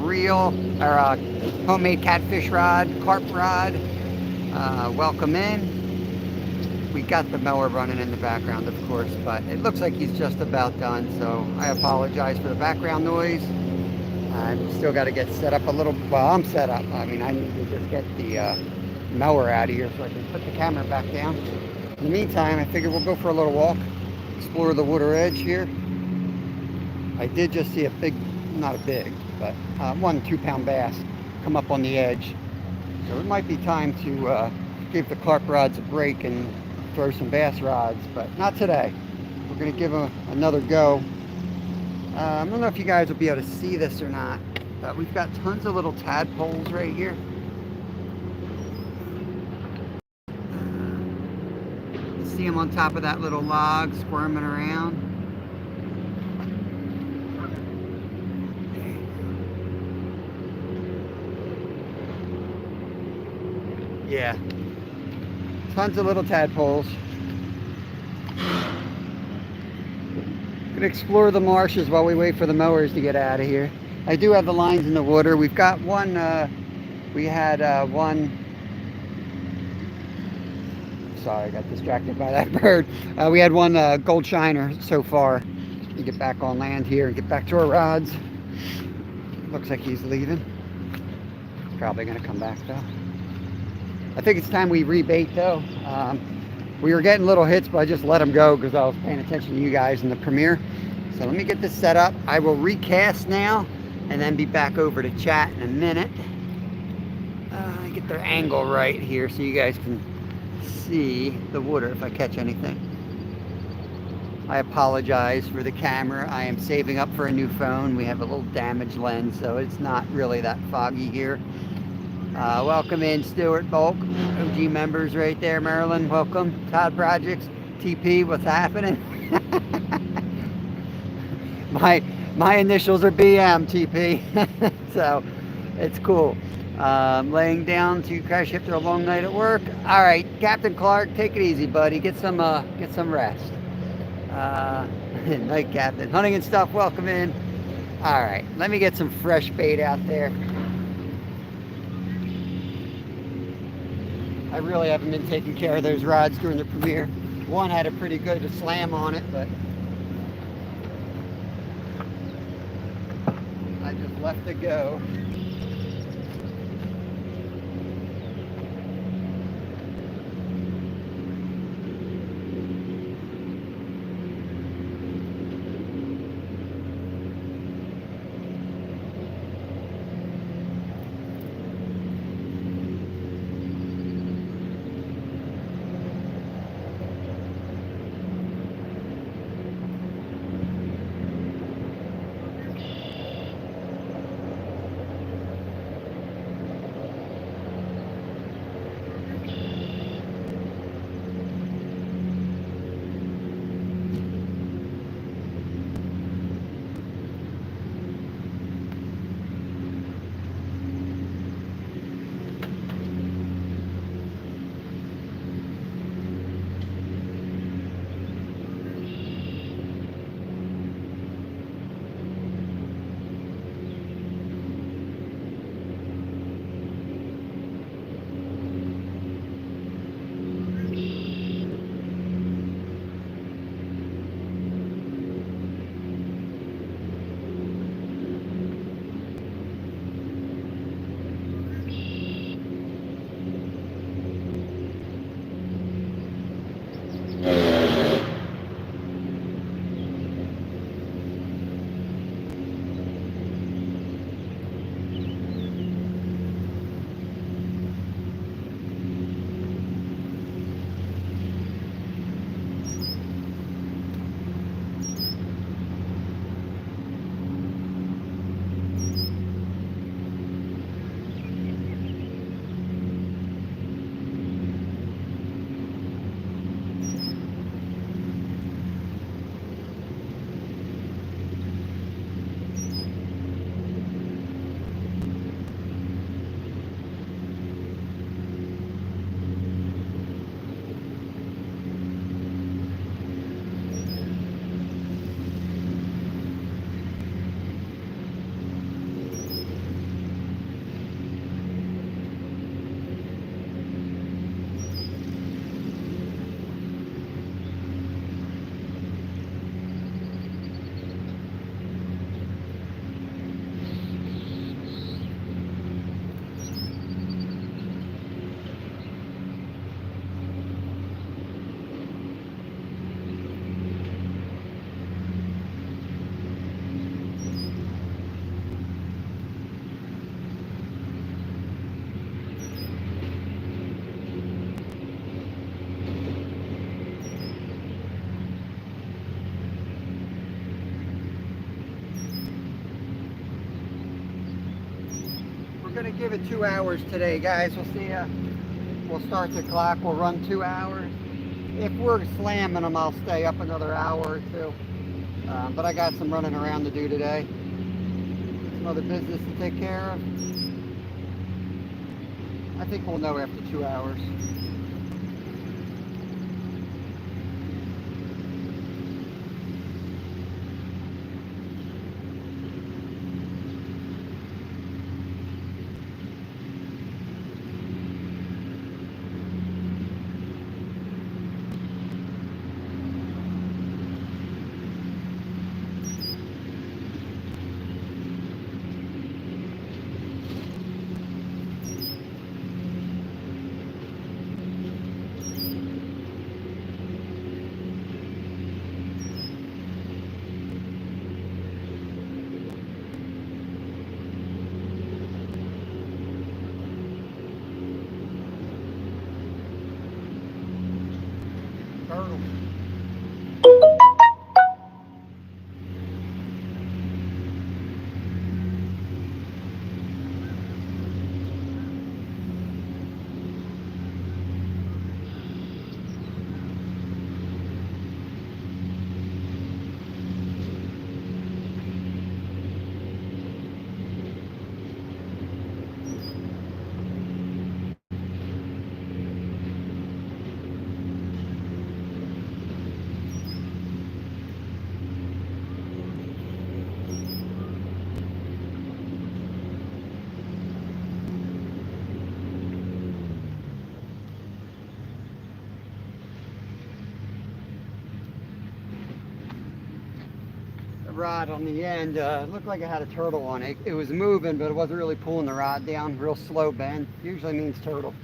reel or homemade catfish rod, carp rod. Welcome in. We got the mower running in the background, of course, but it looks like he's just about done, so I apologize for the background noise. I've still got to get set up a little. Well, I'm set up. I mean, I need to just get the mower out of here so I can put the camera back down. In the meantime, I figured we'll go for a little walk, explore the water edge here. I did just see a big, not a big, but 1 2-pound bass come up on the edge. So it might be time to give the carp rods a break and throw some bass rods, but not today. We're going to give them another go. I don't know if you guys will be able to see this or not, but we've got tons of little tadpoles right here. You see them on top of that little log squirming around. Yeah, tons of little tadpoles. Gonna explore the marshes while we wait for the mowers to get out of here. I do have the lines in the water. We've got one, we had one, sorry, I got distracted by that bird. We had one gold shiner so far. We get back on land here and get back to our rods. Looks like he's leaving. Probably gonna come back though. I think it's time we rebait though. We were getting little hits, but I just let them go because I was paying attention to you guys in the premiere. So let me get this set up. I will recast now and then be back over to chat in a minute. Get their angle right here so you guys can see the water if I catch anything. I apologize for the camera. I am saving up for a new phone. We have a little damaged lens, so it's not really that foggy here. Welcome in Stuart Bulk, OG members right there, Maryland, welcome. Todd Projects, TP, what's happening? my initials are BM, TP, so it's cool. Laying down to crash after a long night at work. All right, Captain Clark, take it easy, buddy. Get some rest. Night, Captain. Hunting and stuff, welcome in. All right, let me get some fresh bait out there. I really haven't been taking care of those rods during the premiere. One had a pretty good slam on it, but I just left it go. We're gonna give it 2 hours today, guys. We'll see. We'll start the clock. We'll run 2 hours. If we're slamming them, I'll stay up another hour or two. But I got some running around to do today. Some other business to take care of. I think we'll know after 2 hours. Turtle. Rod on the end looked like it had a turtle on it. It was moving, but it wasn't really pulling the rod down. Real slow bend. Usually means turtle.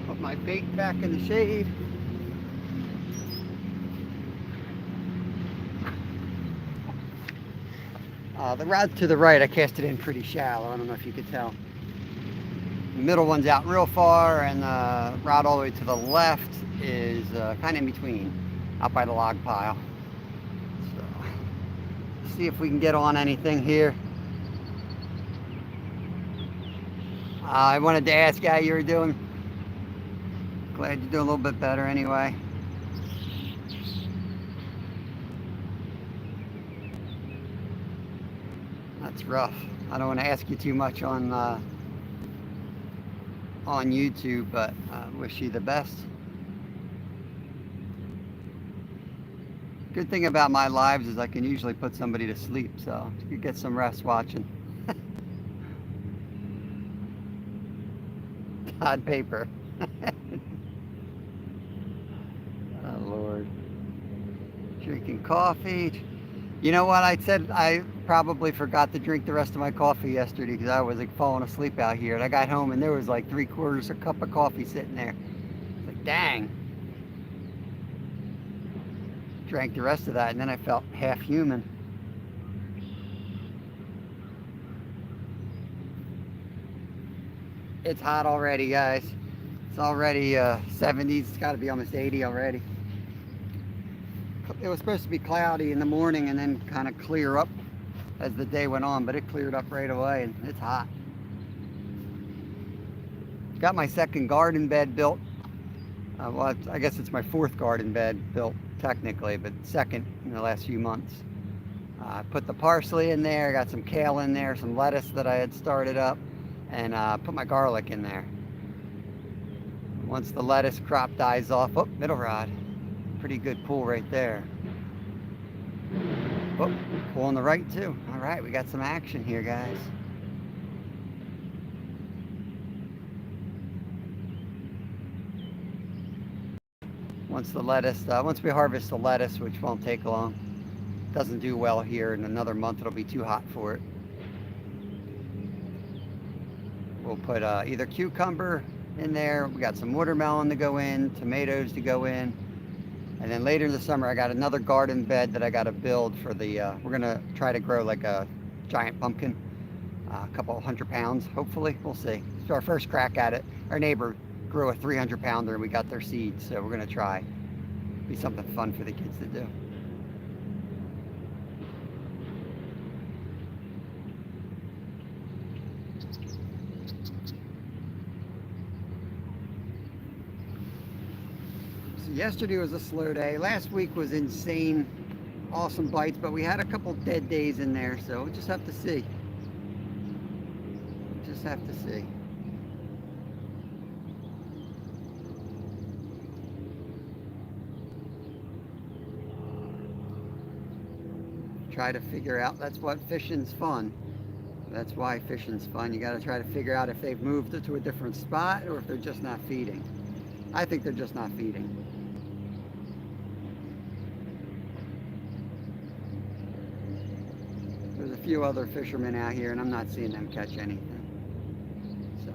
Put my bait back in the shade. The rod to the right, I cast it in pretty shallow. I don't know if you could tell. The middle one's out real far, and the rod all the way to the left is kind of in between, out by the log pile. So, see if we can get on anything here. I wanted to ask how you were doing. Glad you're doing a little bit better anyway. That's rough. I don't want to ask you too much on YouTube, but I wish you the best. Good thing about my lives is I can usually put somebody to sleep, so you could get some rest watching. Todd Paper. Oh Lord. Drinking coffee. You know what, I said I probably forgot to drink the rest of my coffee yesterday because I was like falling asleep out here, and I got home and there was like 3/4 a cup of coffee sitting there. Like, dang. Drank the rest of that, and then I felt half human. It's hot already, guys. It's already 70s. It's got to be almost 80 already. It was supposed to be cloudy in the morning and then kind of clear up as the day went on, but it cleared up right away, and it's hot. Got my second garden bed built. Well, I guess it's my fourth garden bed built technically, but second in the last few months. I put the parsley in there, got some kale in there, some lettuce that I had started up, and put my garlic in there. Once the lettuce crop dies off, oh, middle rod. Pretty good pull right there. Oh, Pull on the right too. All right, we got some action here, guys. Once we harvest the lettuce, which won't take long, doesn't do well here. In another month, it'll be too hot for it. We'll put either cucumber in there. We got some watermelon to go in, tomatoes to go in. And then later in the summer, I got another garden bed that I got to build for the, we're going to try to grow like a giant pumpkin, a couple 100 pounds, hopefully. We'll see. It's our first crack at it. Our neighbor grew a 300-pounder and we got their seeds, so we're going to try. Be something fun for the kids to do. Yesterday was a slow day. Last week was insane, awesome bites, but we had a couple dead days in there, so we'll just have to see. Just have to see. Try to figure out, that's what fishing's fun. That's why fishing's fun. You got to try to figure out if they've moved to a different spot or if they're just not feeding. I think they're just not feeding. There's a few other fishermen out here and I'm not seeing them catch anything. So.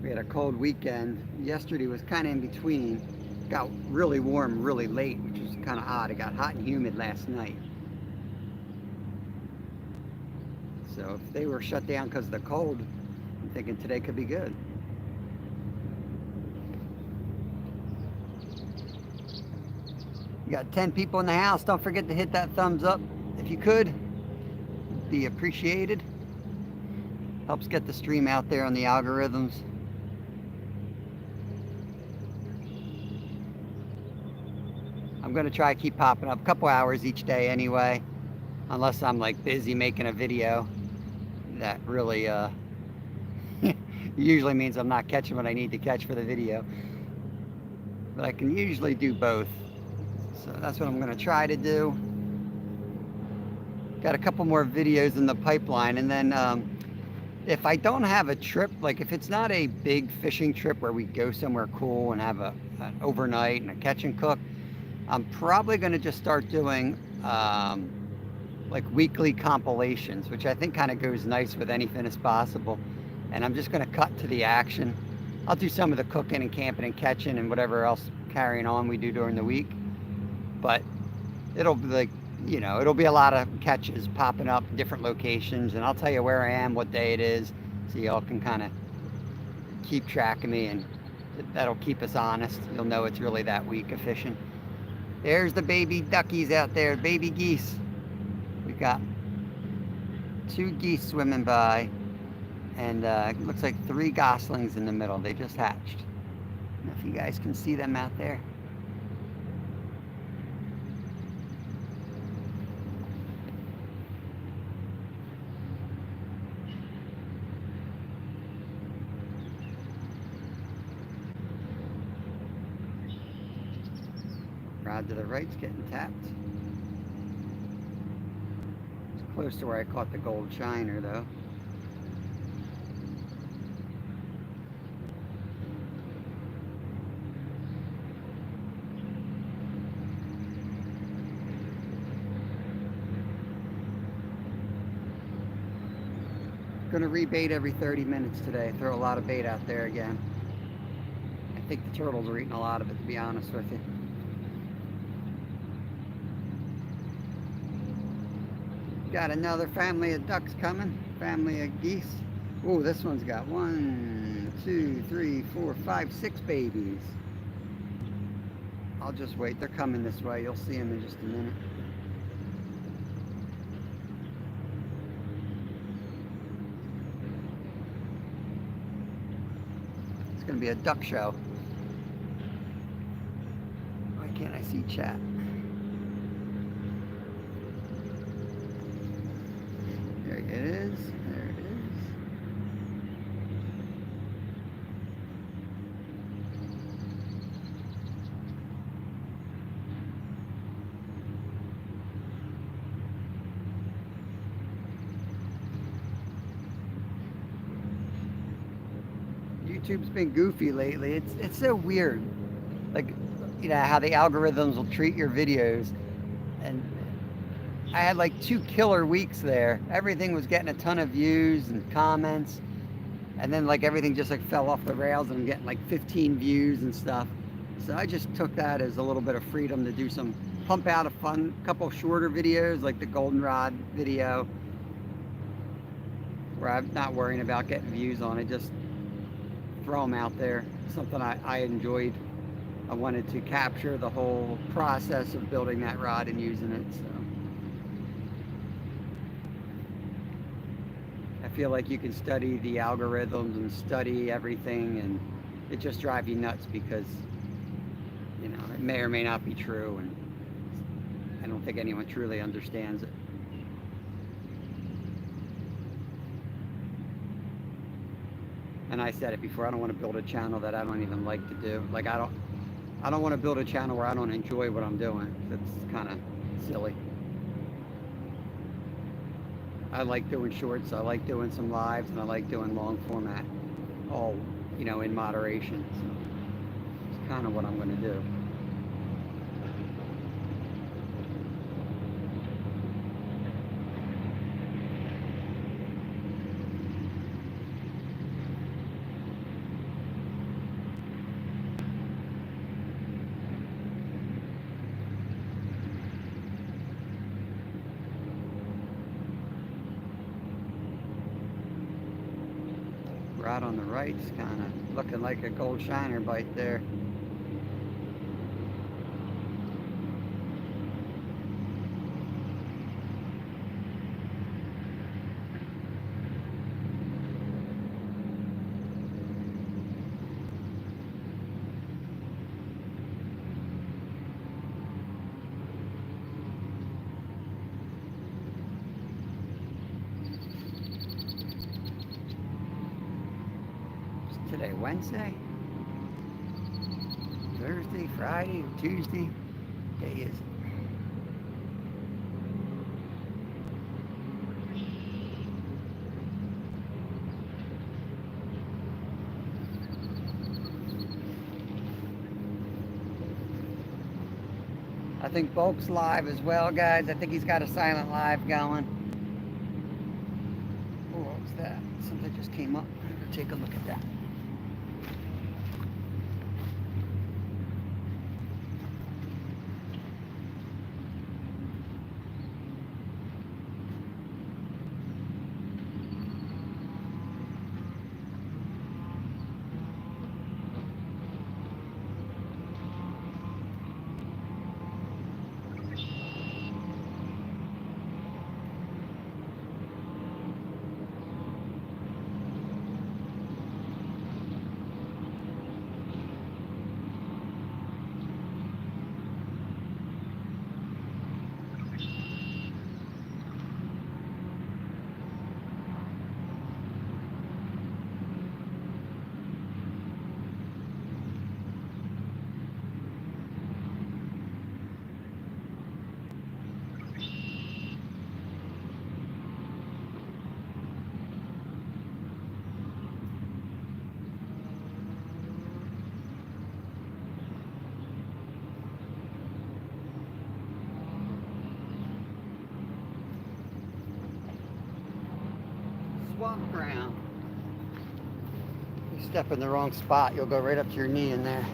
We had a cold weekend. Yesterday was kind of in between. Got really warm really late, which was kind of odd. It got hot and humid last night. So if they were shut down because of the cold, I'm thinking today could be good. You got 10 people in the house. Don't forget to hit that thumbs up if you could. It'd be appreciated. Helps get the stream out there on the algorithms. I'm going to try to keep popping up a couple hours each day anyway, unless I'm like busy making a video. That really usually means I'm not catching what I need to catch for the video. But I can usually do both. So that's what I'm going to try to do. Got a couple more videos in the pipeline. And then if I don't have a trip, like if it's not a big fishing trip where we go somewhere cool and have an overnight and a catch and cook, I'm probably going to just start doing like weekly compilations, which I think kind of goes nice with anything as possible. And I'm just going to cut to the action. I'll do some of the cooking and camping and catching and whatever else carrying on we do during the week. But it'll be like, you know, it'll be a lot of catches popping up in different locations. And I'll tell you where I am, what day it is, so y'all can kind of keep track of me, and that'll keep us honest. You'll know it's really that week of fishing. There's the baby duckies out there, baby geese. We got 2 geese swimming by, and it looks like 3 goslings in the middle. They just hatched. I don't know if you guys can see them out there. Rod to the right's getting tapped. It's close to where I caught the gold shiner though. Gonna rebait every 30 minutes today. Throw a lot of bait out there again. I think the turtles are eating a lot of it, to be honest with you. Got another family of ducks coming. Family of geese. Oh, this one's got 1, 2, 3, 4, 5, 6 babies. I'll just wait. They're coming this way. You'll see them in just a minute. It's going to be a duck show. Why can't I see chat? There There it is. YouTube's been goofy lately. It's so weird. Like, you know, how the algorithms will treat your videos. And I had like 2 killer weeks there. Everything was getting a ton of views and comments. And then like everything just like fell off the rails and I'm getting like 15 views and stuff. So I just took that as a little bit of freedom to do some pump out a fun couple shorter videos like the goldenrod video where I'm not worrying about getting views on it, just throw them out there. Something I enjoyed. I wanted to capture the whole process of building that rod and using it. So I feel like you can study the algorithms and study everything, and it just drives you nuts because, you know, it may or may not be true, and I don't think anyone truly understands it. And I said it before, I don't want to build a channel that I don't even like to do. Like I don't want to build a channel where I don't enjoy what I'm doing. That's kind of silly. I like doing shorts, I like doing some lives, and I like doing long format, all, you know, in moderation. So it's kind of what I'm going to do. Right on the right's kind of looking like a gold shiner bite there. Today, Wednesday, Thursday, Friday, or Tuesday? Day is it? I think Bulk's live as well, guys. I think he's got a silent live going. Oh, what was that? Something just came up. Take a look at that. Swamp ground. You step in the wrong spot, you'll go right up to your knee in there.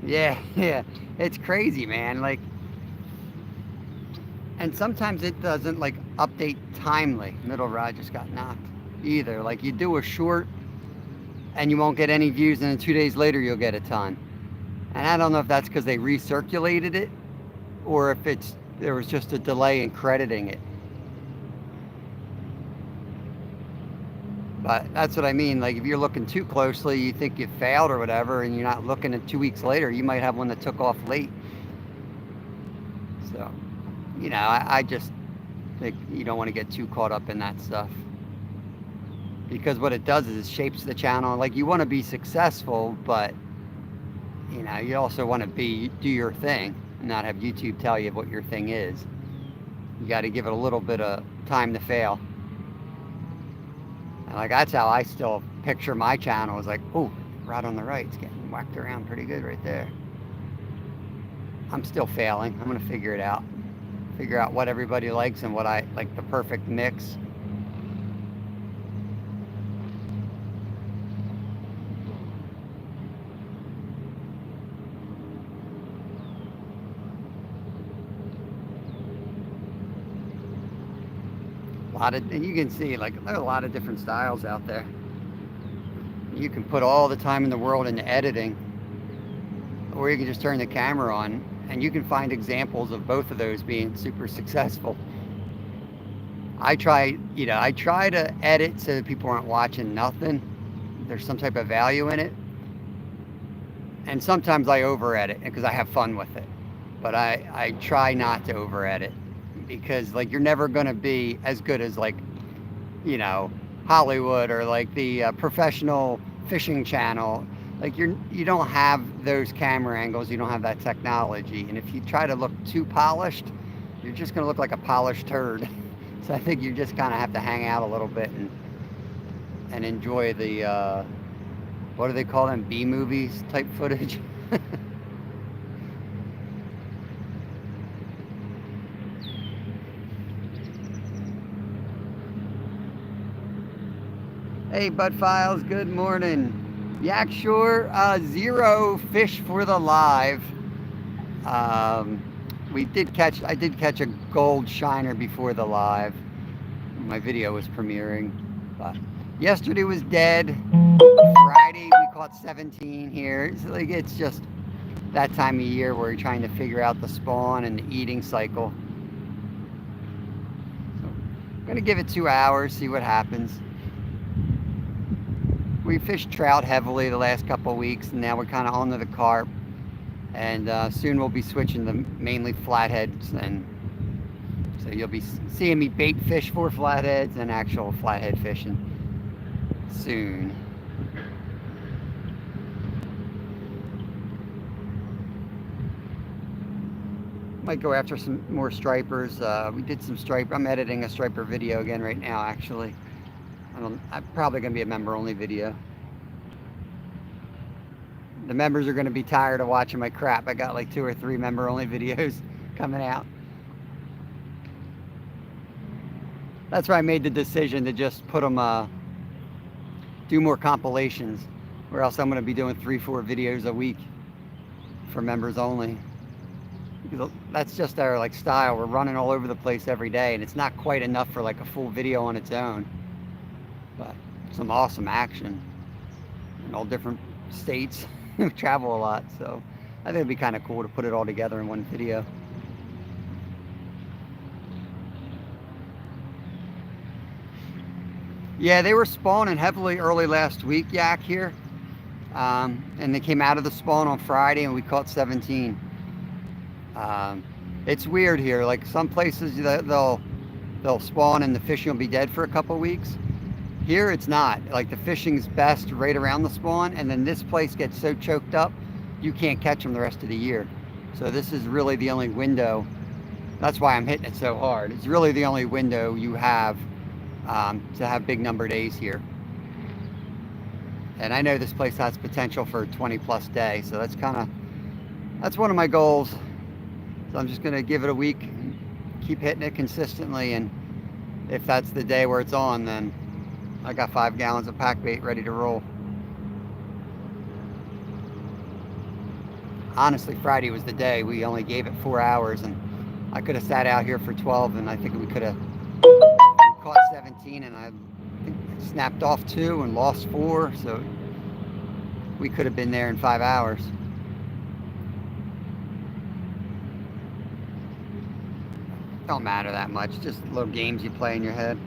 Yeah, it's crazy, man. Like, and sometimes it doesn't like update timely. Middle rod just got knocked either. Like you do a short and you won't get any views, and then 2 days later you'll get a ton. And I don't know if that's because they recirculated it or if there was just a delay in crediting it. But that's what I mean. Like, if you're looking too closely, you think you failed or whatever, and you're not looking at 2 weeks later, you might have one that took off late. So, you know, I just think you don't want to get too caught up in that stuff. Because what it does is it shapes the channel. Like, you want to be successful, but, you know, you also want to do your thing and not have YouTube tell you what your thing is. You got to give it a little bit of time to fail. And like, that's how I still picture my channel. Is like, oh, right on the right, it's getting whacked around pretty good right there. I'm still failing. I'm gonna figure it out. Figure out what everybody likes and what I like, the perfect mix. And you can see, like, there are a lot of different styles out there. You can put all the time in the world into editing, or you can just turn the camera on, and you can find examples of both of those being super successful. I try to edit so that people aren't watching nothing. There's some type of value in it. And sometimes I over edit because I have fun with it. But I try not to over edit, because like, you're never going to be as good as, like, you know, Hollywood or like the professional fishing channel. Like, you don't have those camera angles, you don't have that technology, and if you try to look too polished, you're just going to look like a polished turd. So I think you just kind of have to hang out a little bit and enjoy the what do they call them, B-movies type footage. Hey, Bud Files, good morning. Yak Shore, 0 fish for the live. I did catch a gold shiner before the live. My video was premiering, but yesterday was dead. Friday we caught 17 here. So like, it's just that time of year where you're trying to figure out the spawn and the eating cycle. So I'm gonna give it 2 hours, see what happens. We fished trout heavily the last couple of weeks, and now we're kind of on to the carp. And soon we'll be switching to mainly flatheads, and so you'll be seeing me bait fish for flatheads and actual flathead fishing soon. Might go after some more stripers. We did some stripe. I'm editing a striper video again right now, actually. I'm probably going to be a member-only video. The members are going to be tired of watching my crap. I got like 2 or 3 member-only videos coming out. That's why I made the decision to just put them, do more compilations, or else I'm going to be doing 3-4 videos a week for members only. Because that's just our like style. We're running all over the place every day, and it's not quite enough for like a full video on its own. But some awesome action in all different states. We travel a lot, so I think it'd be kind of cool to put it all together in one video. Yeah, they were spawning heavily early last week, yak here, and they came out of the spawn on Friday, and we caught 17. It's weird here. Like, some places they'll spawn and the fishing will be dead for a couple weeks. Here it's not. Like, the fishing's best right around the spawn, and then this place gets so choked up you can't catch them the rest of the year. So this is really the only window. That's why I'm hitting it so hard. It's really the only window you have to have big number days here. And I know this place has potential for a 20+ day, so that's one of my goals. So I'm just gonna give it a week, keep hitting it consistently, and if that's the day where it's on, then I got 5 gallons of pack bait ready to roll. Honestly, Friday was the day. We only gave it 4 hours, and I could have sat out here for 12, and I think we could have caught 17, and I think I snapped off 2 and lost 4, so we could have been there in 5 hours. Don't matter that much, just little games you play in your head.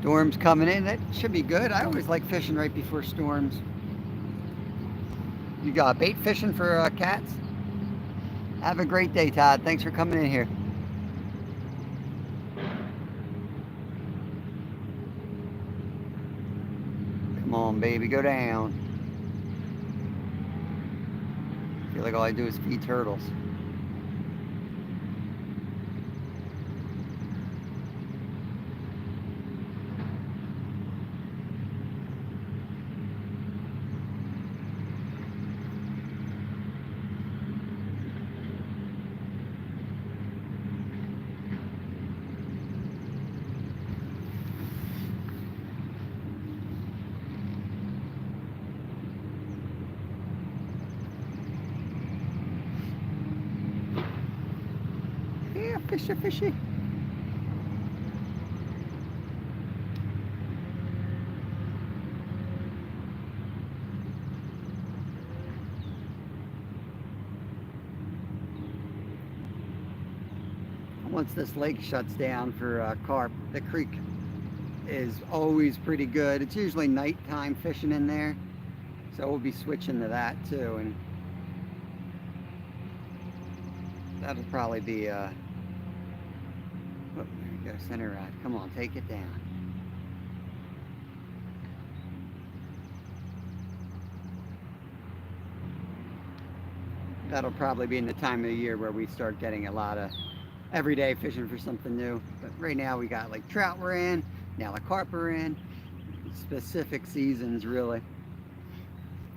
Storms coming in. That should be good. I always like fishing right before storms. You got bait fishing for cats? Have a great day, Todd. Thanks for coming in here. Come on, baby, go down. I feel like all I do is feed turtles. Yeah, fishy, fishy. Once this lake shuts down for carp, the creek is always pretty good. It's usually nighttime fishing in there, so we'll be switching to that too, and that'll probably be oh, there you go, center rod. Come on, take it down. That'll probably be in the time of the year where we start getting a lot of everyday fishing for something new. But right now we got like trout we're in, now the carp are in. Specific seasons really. A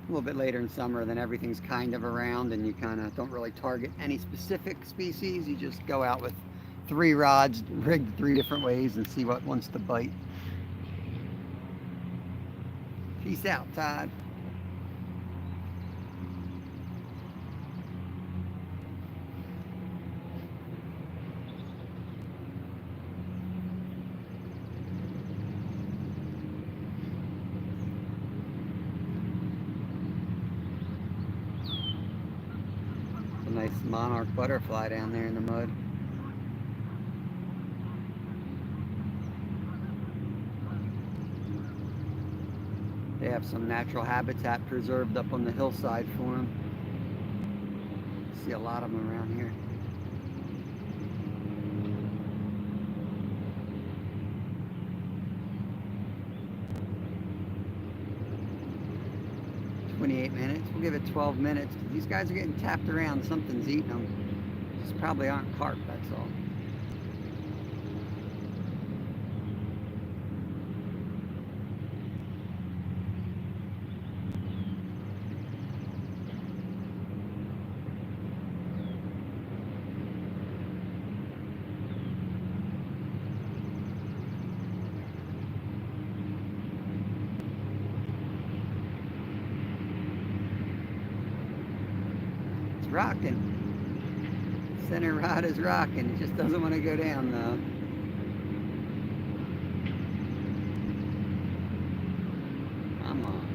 little bit later in summer, then everything's kind of around and you kind of don't really target any specific species. You just go out with 3 rods rigged 3 different ways and see what wants to bite. Peace out, Todd. Nice monarch butterfly down there in the mud. They have some natural habitat preserved up on the hillside for them. See a lot of them around here. Minutes. We'll give it 12 minutes. These guys are getting tapped around. Something's eating them. These probably aren't carp, that's all. Rocking. Center rod is rocking. It just doesn't want to go down though. Come on.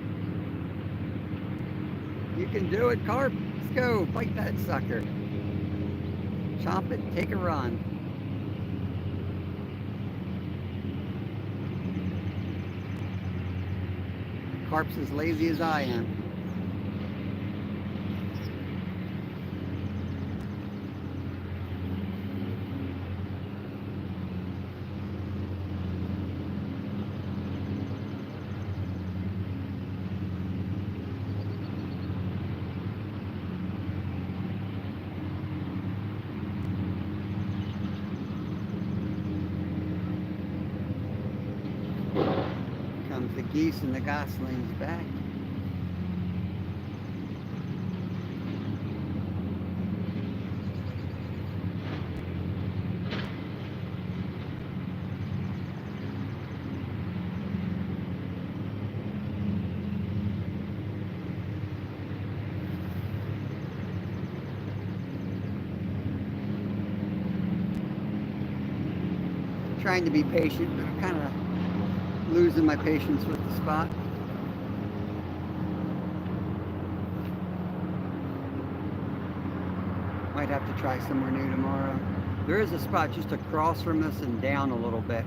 You can do it, carp. Let's go. Bite that sucker. Chomp it. Take a run. Carp's as lazy as I am. The geese and the goslings back. Trying to be patient, but I'm kind of losing my patience with the spot. Might have to try somewhere new tomorrow. There is a spot just across from us and down a little bit.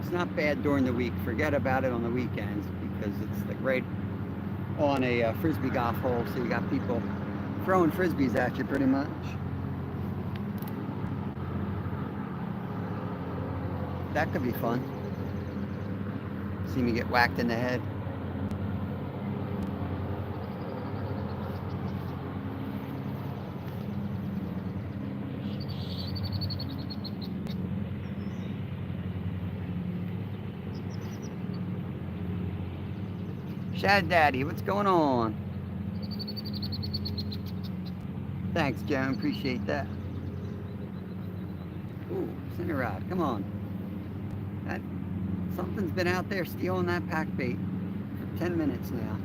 It's not bad during the week. Forget about it on the weekends because it's like right on a frisbee golf hole, so you got people throwing frisbees at you pretty much. That could be fun. See me get whacked in the head. Shad Daddy, what's going on? Thanks, Joan. Appreciate that. Ooh, center rod. Come on. That something's been out there stealing that pack bait for 10 minutes now.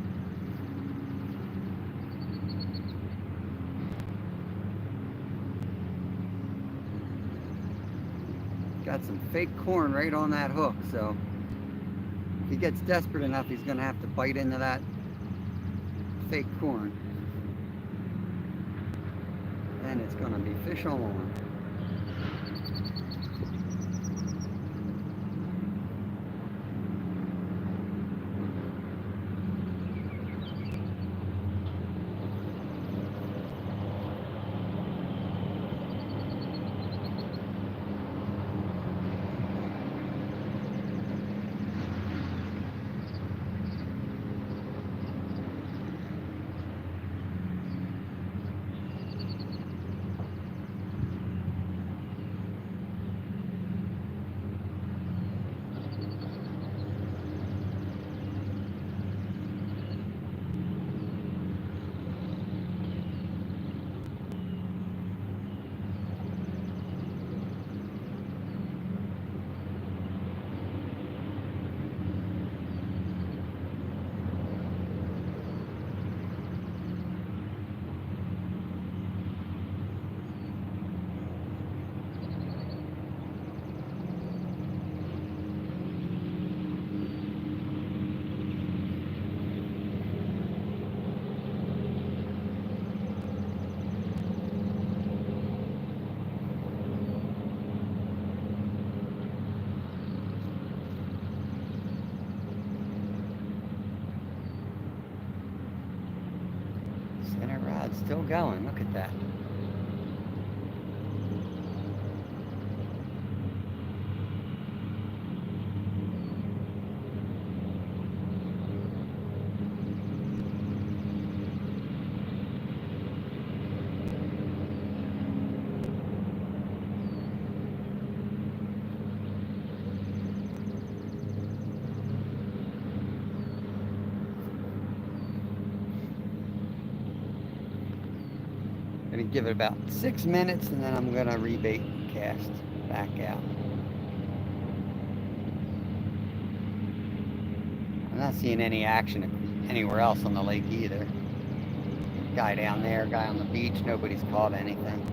Got some fake corn right on that hook, so if he gets desperate enough, he's going to have to bite into that fake corn. Then it's going to be fish on. Center rod's still going. Look at that. Gonna give it about 6 minutes and then I'm gonna rebait and cast back out. I'm not seeing any action anywhere else on the lake either. Guy down there, guy on the beach, nobody's caught anything.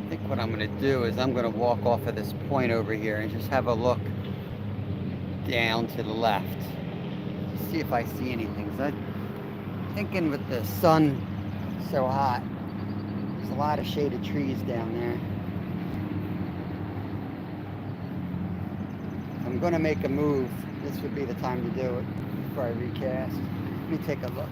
I think what I'm going to do is I'm going to walk off of this point over here and just have a look down to the left. See if I see anything. So I'm thinking with the sun so hot, there's a lot of shaded trees down there. If I'm going to make a move, this would be the time to do it before I recast. Let me take a look.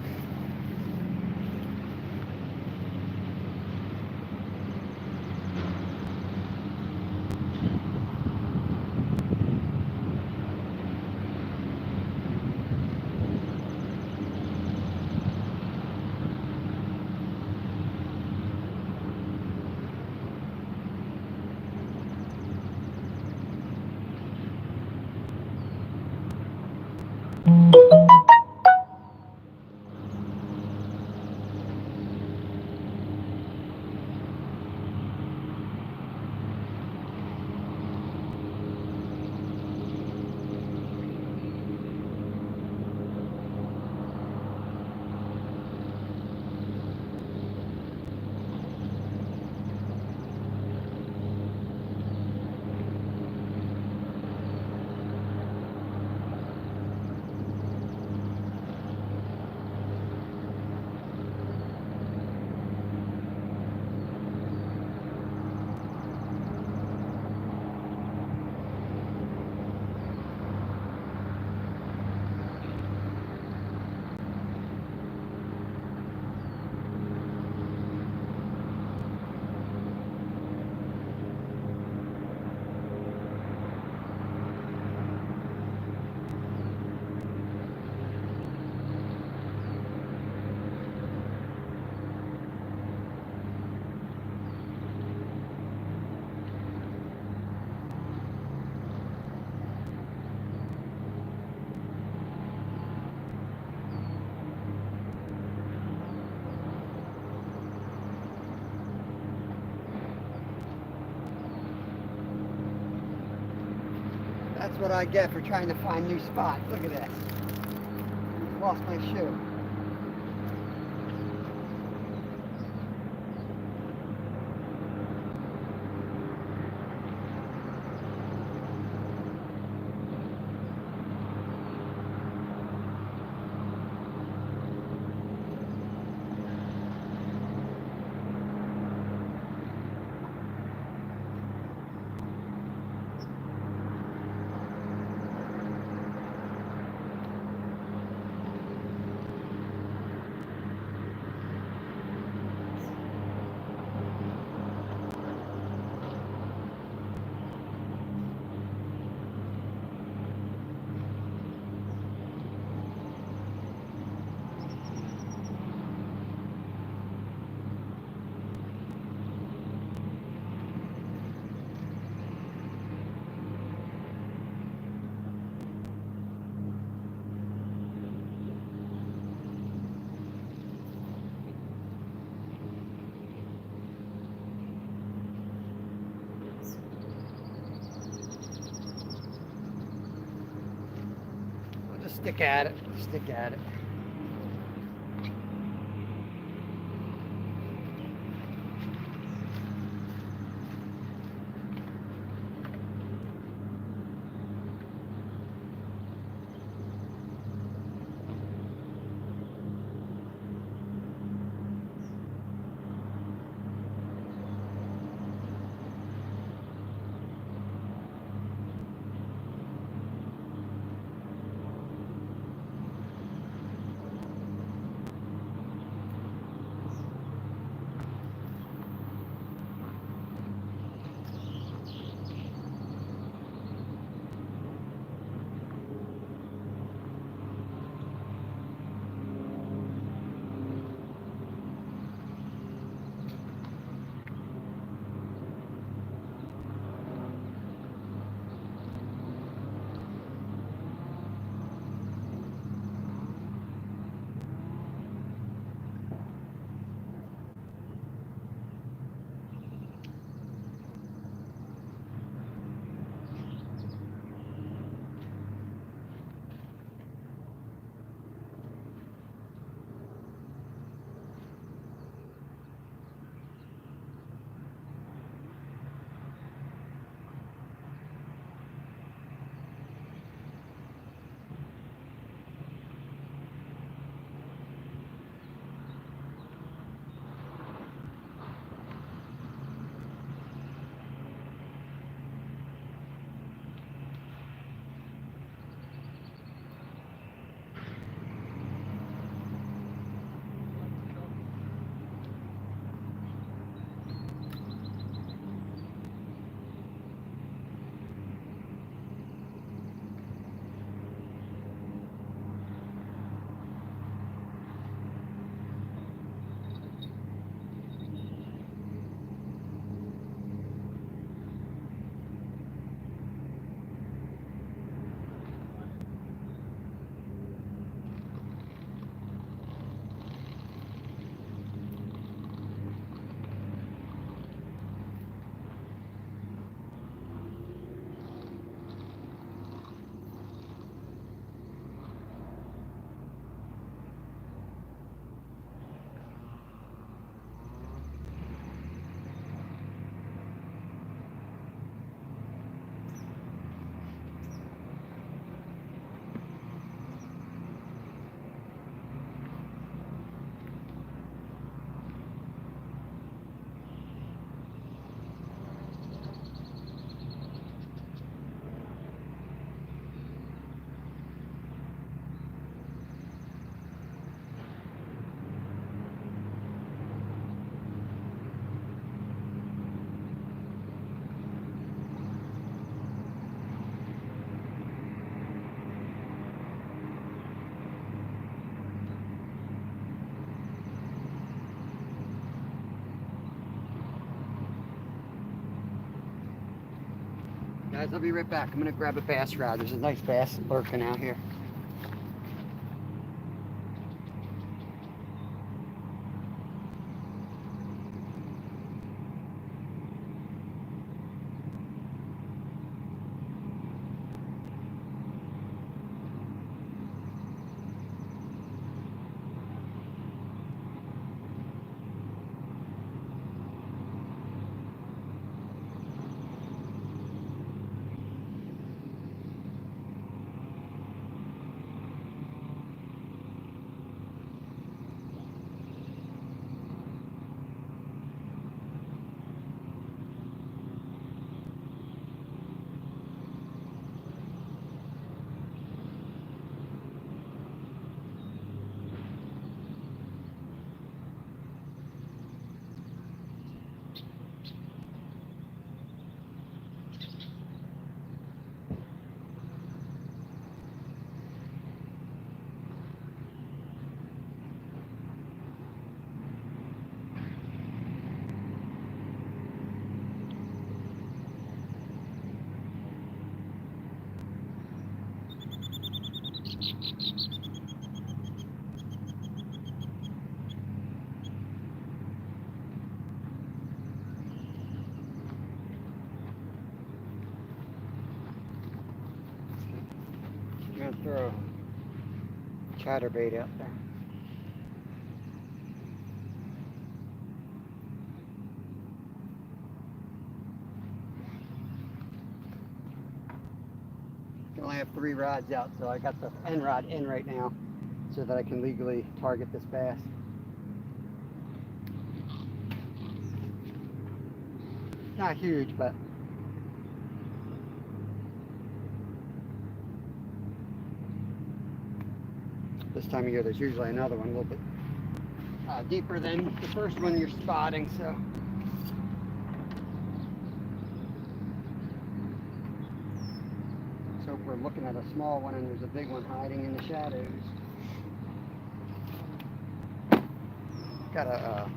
That's what I get for trying to find new spots. Look at this. Lost my shoe. Just stick at it. Stick at it. Guys, I'll be right back. I'm going to grab a bass rod. There's a nice bass lurking out here. throw chatterbait out there. I can only have 3 rods out, so I got the end rod in right now so that I can legally target this bass. Not huge, but this time of year there's usually another one a little bit deeper than the first one you're spotting, so let's hope we're looking at a small one and there's a big one hiding in the shadows. Got a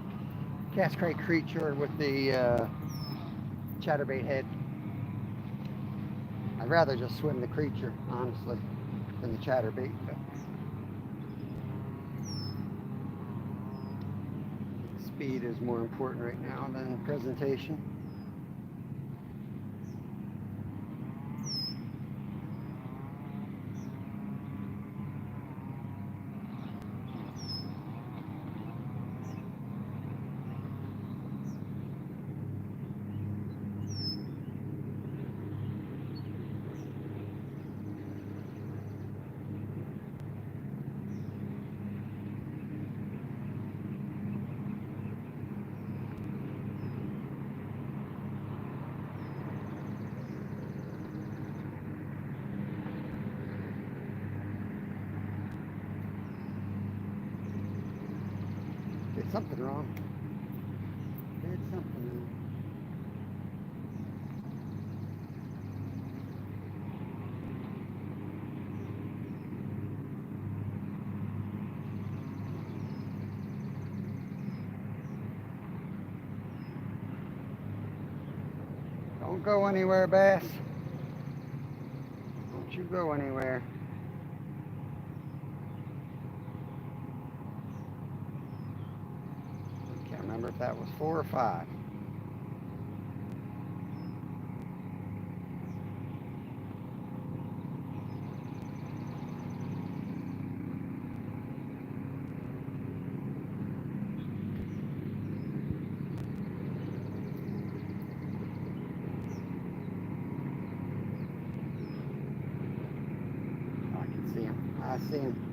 cast crate creature with the chatterbait head. I'd rather just swim the creature, honestly, than the chatterbait. But speed is more important right now than presentation. Did something wrong. Did something wrong. Don't go anywhere, bass. Don't you go anywhere. Can't remember if that was 4 or 5. I can see him. I see him.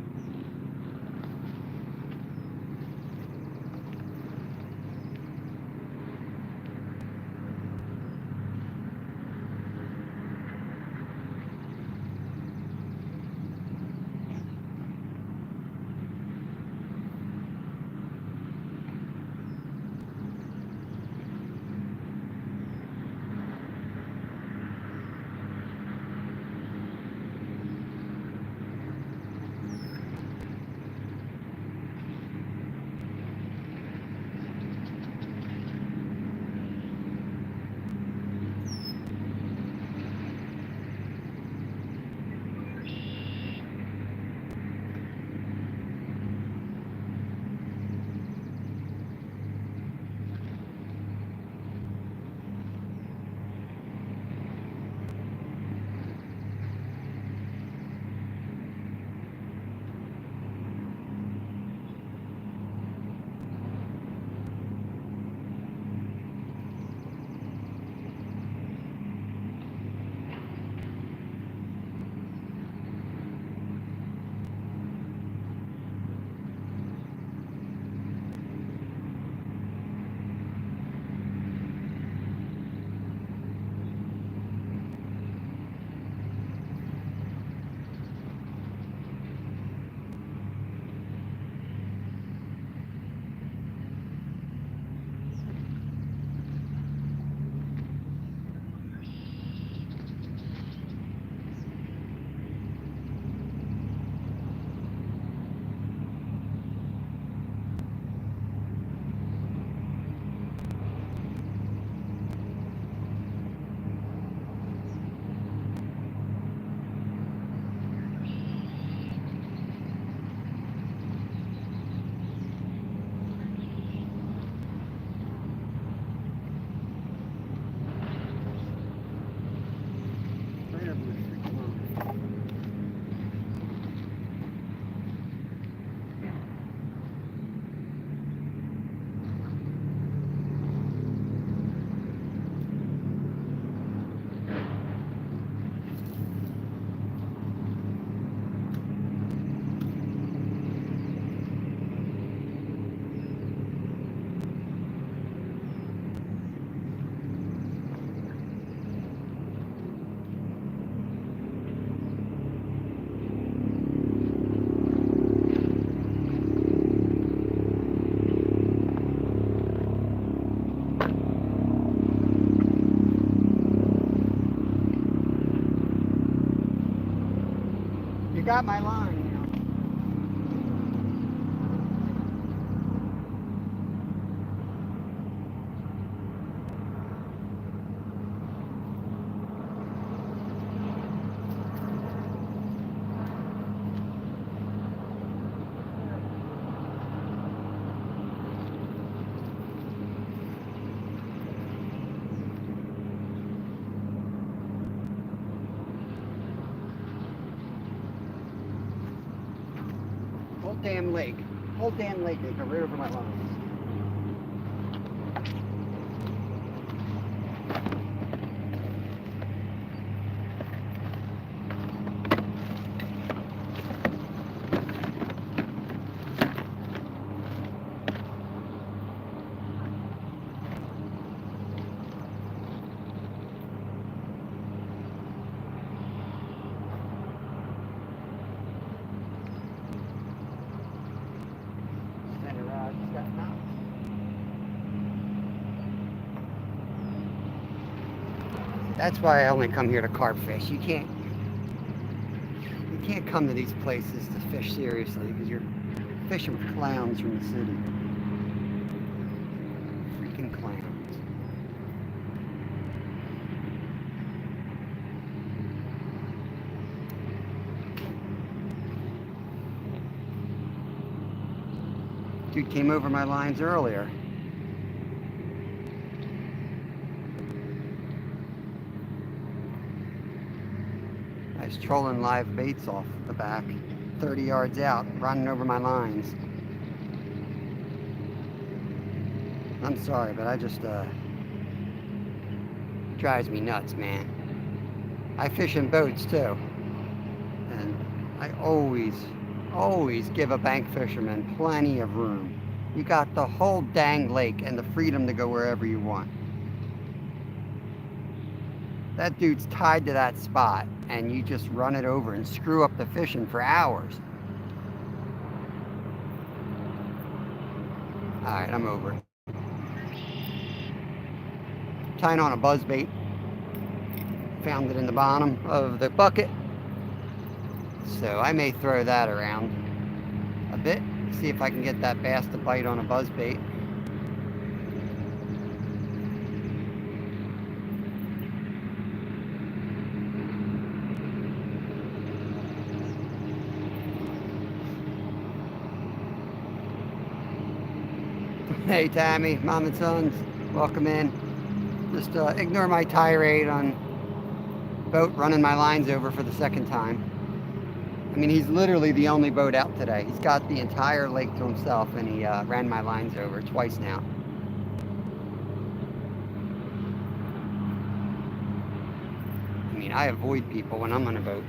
got my line, you know. Whole damn lake, they go right over my lines. That's why I only come here to carp fish. You can't come to these places to fish seriously because you're fishing with clowns from the city. Freaking clowns. Dude came over my lines earlier. I was trolling live baits off the back, 30 yards out, running over my lines. I'm sorry, but I just, drives me nuts, man. I fish in boats too, and I always give a bank fisherman plenty of room. You got the whole dang lake and the freedom to go wherever you want. That dude's tied to that spot, and you just run it over and screw up the fishing for hours. Alright, I'm over. Tying on a buzzbait. Found it in the bottom of the bucket. So I may throw that around a bit. See if I can get that bass to bite on a buzzbait. Hey Tammy, Mom and Sons, welcome in. Just ignore my tirade on boat running my lines over for the second time. I mean, he's literally the only boat out today. He's got the entire lake to himself, and he ran my lines over twice now. I mean, I avoid people when I'm on a boat.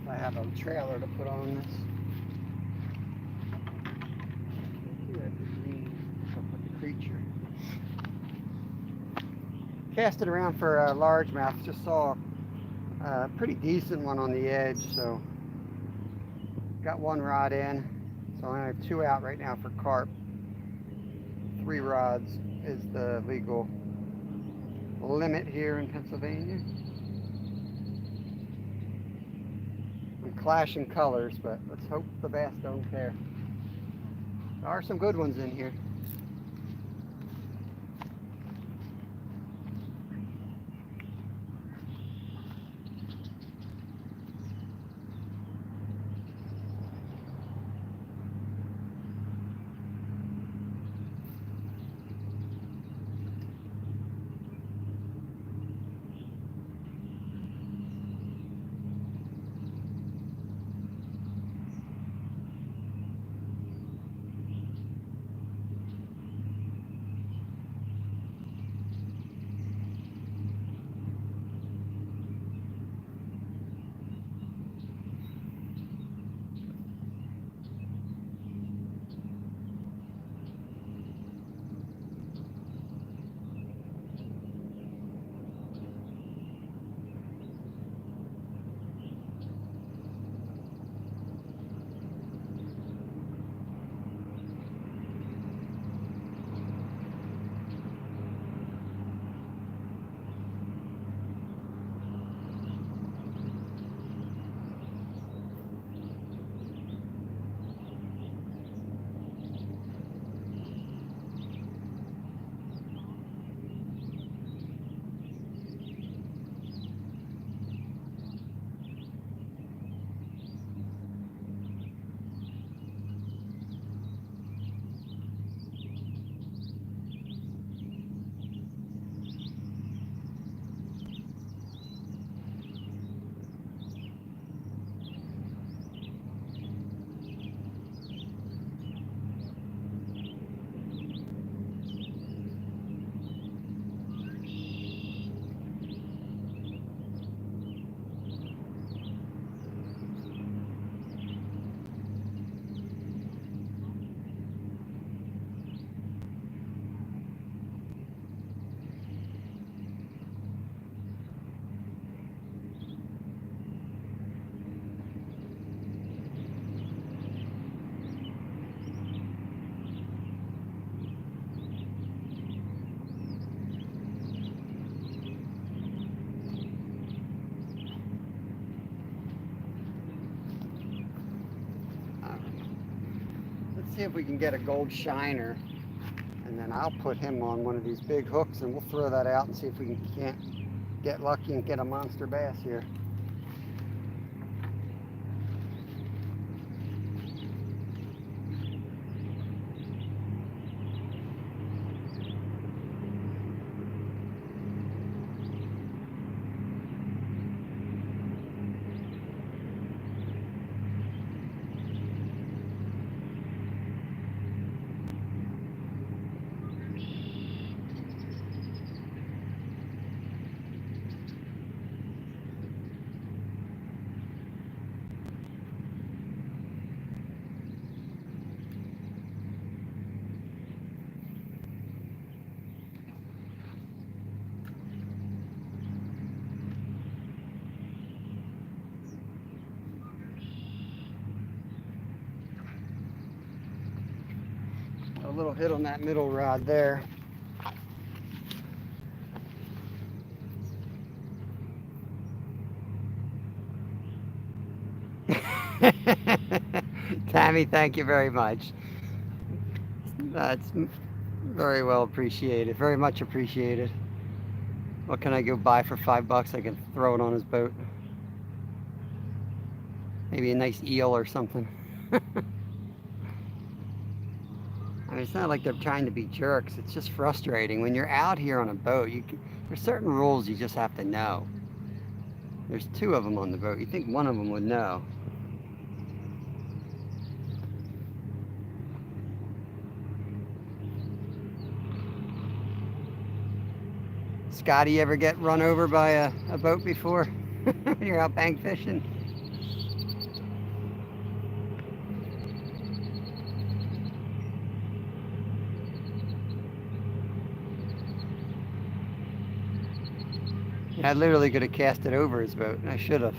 if I have a trailer to put on this. I'll put the creature. Cast it around for a largemouth. Just saw a pretty decent one on the edge, so got one rod in. So I have 2 out right now for carp. 3 rods is the legal limit here in Pennsylvania. I'm clashing colors, but let's hope the bass don't care. There are some good ones in here. See if we can get a gold shiner, and then I'll put him on one of these big hooks and we'll throw that out and see if we can't get lucky and get a monster bass here. A little hit on that middle rod there. Tammy, thank you very much. That's very well appreciated. Very much appreciated. What can I go buy for $5? I can throw it on his boat. Maybe a nice eel or something. I mean, it's not like they're trying to be jerks. It's just frustrating. When you're out here on a boat, there's certain rules you just have to know. There's 2 of them on the boat. You think one of them would know. Scotty, you ever get run over by a boat before when you're out bank fishing? I literally could have cast it over his boat, and I should have.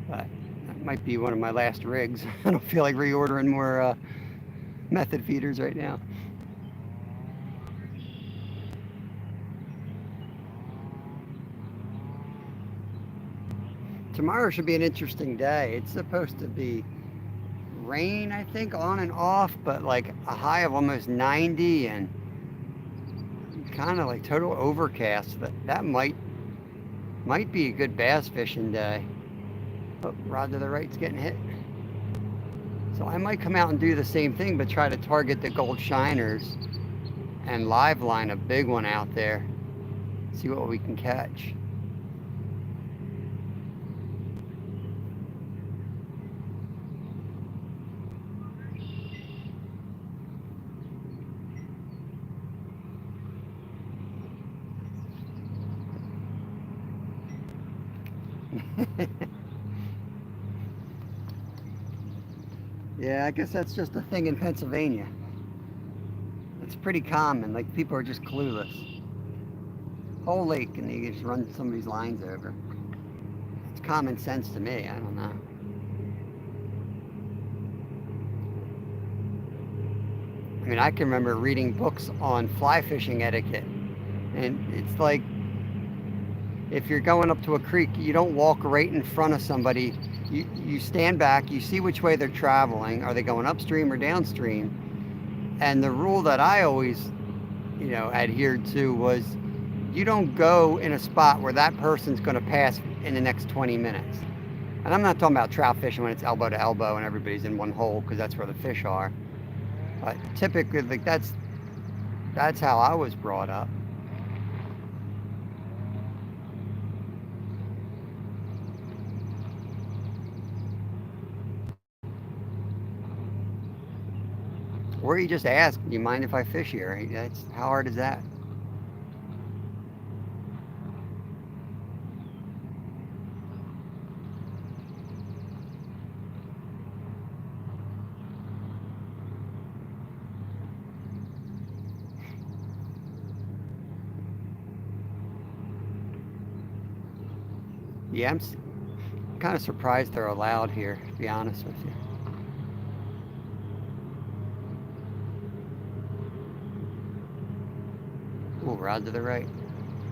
But that might be one of my last rigs. I don't feel like reordering more method feeders right now. Tomorrow should be an interesting day. It's supposed to be rain, I think, on and off, but like a high of almost 90 and kind of like total overcast. That might be a good bass fishing day. Oh, rod to the right's getting hit. So I might come out and do the same thing, but try to target the gold shiners and live line a big one out there. See what we can catch. Yeah, I guess that's just a thing in Pennsylvania. It's pretty common. Like people are just clueless. Whole lake and they just run somebody's lines over. It's common sense to me. I don't know. I mean, I can remember reading books on fly fishing etiquette, and it's like if you're going up to a creek, you don't walk right in front of somebody. You stand back, you see which way they're traveling. Are they going upstream or downstream? And the rule that I always, adhered to was you don't go in a spot where that person's going to pass in the next 20 minutes. And I'm not talking about trout fishing when it's elbow to elbow and everybody's in one hole because that's where the fish are. But typically, like that's how I was brought up. Or you just ask, do you mind if I fish here? That's how hard is that? Yeah, I'm kind of surprised they're allowed here, to be honest with you. Ooh, rod to the right.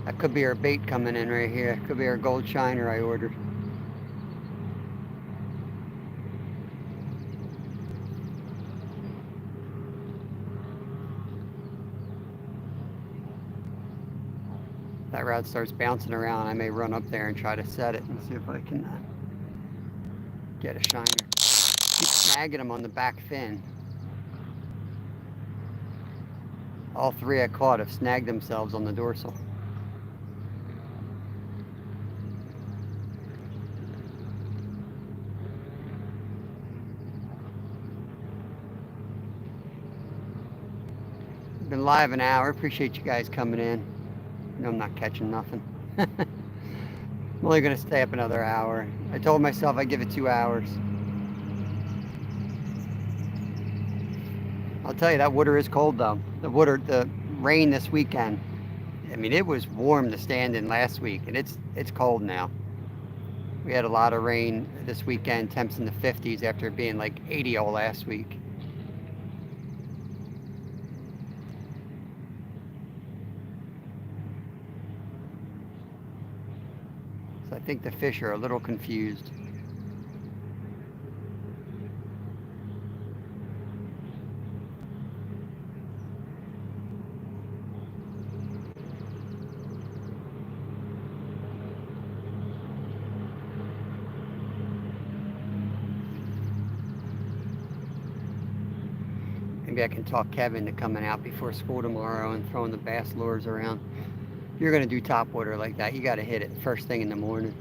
That could be our bait coming in right here. Could be our gold shiner I ordered. That rod starts bouncing around. I may run up there and try to set it and see if I can get a shiner. Keep snagging them on the back fin. All three I caught have snagged themselves on the dorsal. Been live an hour. Appreciate you guys coming in. No, I'm not catching nothing. I'm only going to stay up another hour. I told myself I'd give it 2 hours. I'll tell you, that water is cold though. The rain this weekend. I mean, it was warm to stand in last week, and it's cold now. We had a lot of rain this weekend, temps in the 50s after it being like 80 all last week. So I think the fish are a little confused. Maybe I can talk Kevin to coming out before school tomorrow and throwing the bass lures around. If you're going to do top water like that, you got to hit it first thing in the morning.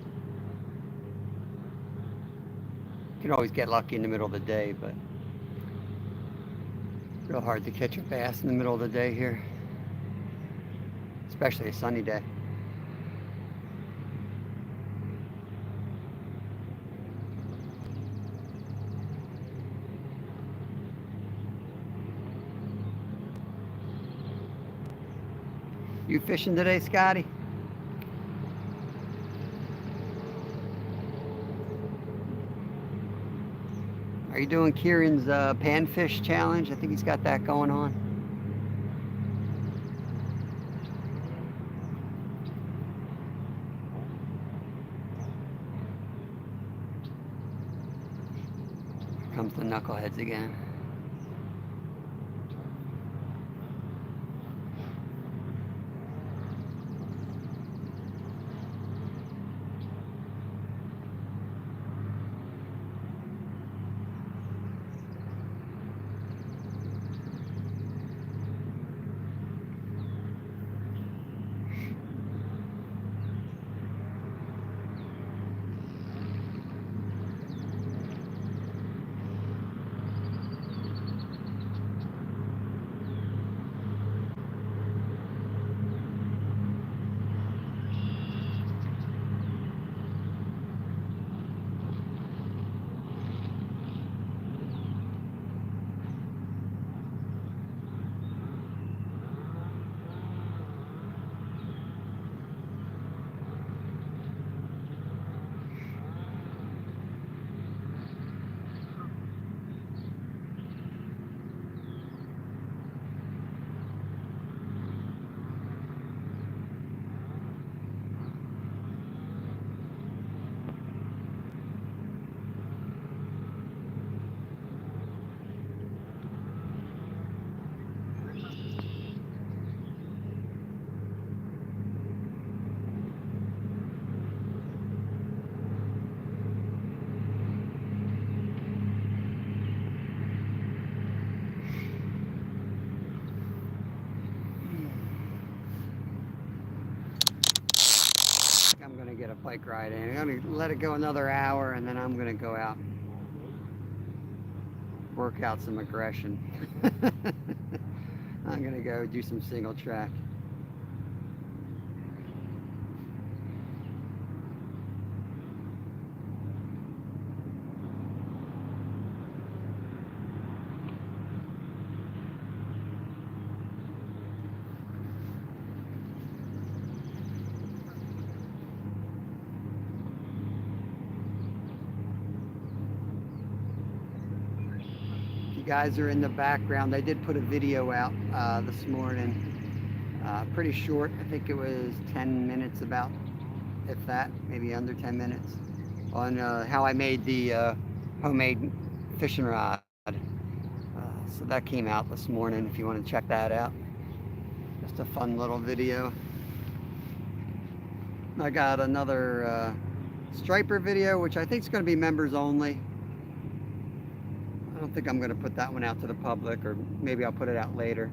You can always get lucky in the middle of the day, but real hard to catch a bass in the middle of the day here, especially a sunny day. You fishing today, Scotty? Are you doing Kieran's panfish challenge? I think he's got that going on. Here comes the knuckleheads again. I'm gonna get a bike ride in. I'm gonna let it go another hour, and then I'm gonna go out and work out some aggression. I'm gonna go do some single track. Guys are in the background. They did put a video out this morning, pretty short. I think it was 10 minutes, about, if that, maybe under 10 minutes, on how I made the homemade fishing rod. So that came out this morning, if you want to check that out. Just a fun little video. I got another striper video, which I think is going to be members only. I don't think I'm going to put that one out to the public, or maybe I'll put it out later.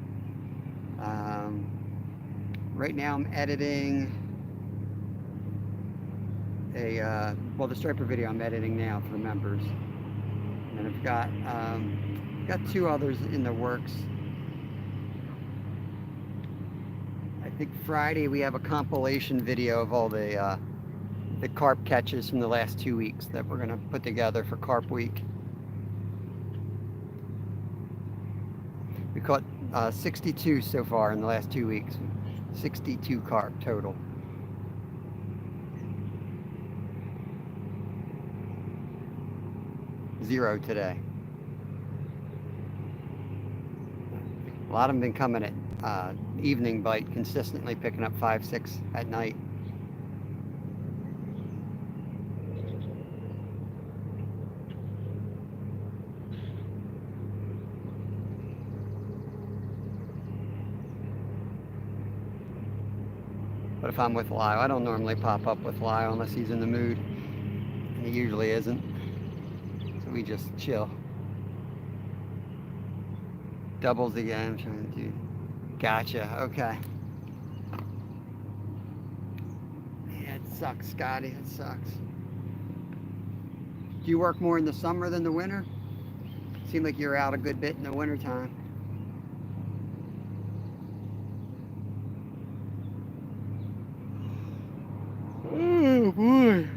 Right now I'm editing well, the striper video I'm editing now for members. And I've got two others in the works. I think Friday we have a compilation video of all the carp catches from the last 2 weeks that we're going to put together for Carp Week. We caught 62 so far in the last 2 weeks. 62 carp total. Zero today. A lot of them been coming at evening bite, consistently picking up 5, 6 at night. But if I'm with Lyle, I don't normally pop up with Lyle unless he's in the mood. And he usually isn't. So we just chill. Doubles again, I'm trying to do. Gotcha, okay. Yeah, it sucks, Scotty, it sucks. Do you work more in the summer than the winter? Seemed like you're out a good bit in the winter time. Oh boy.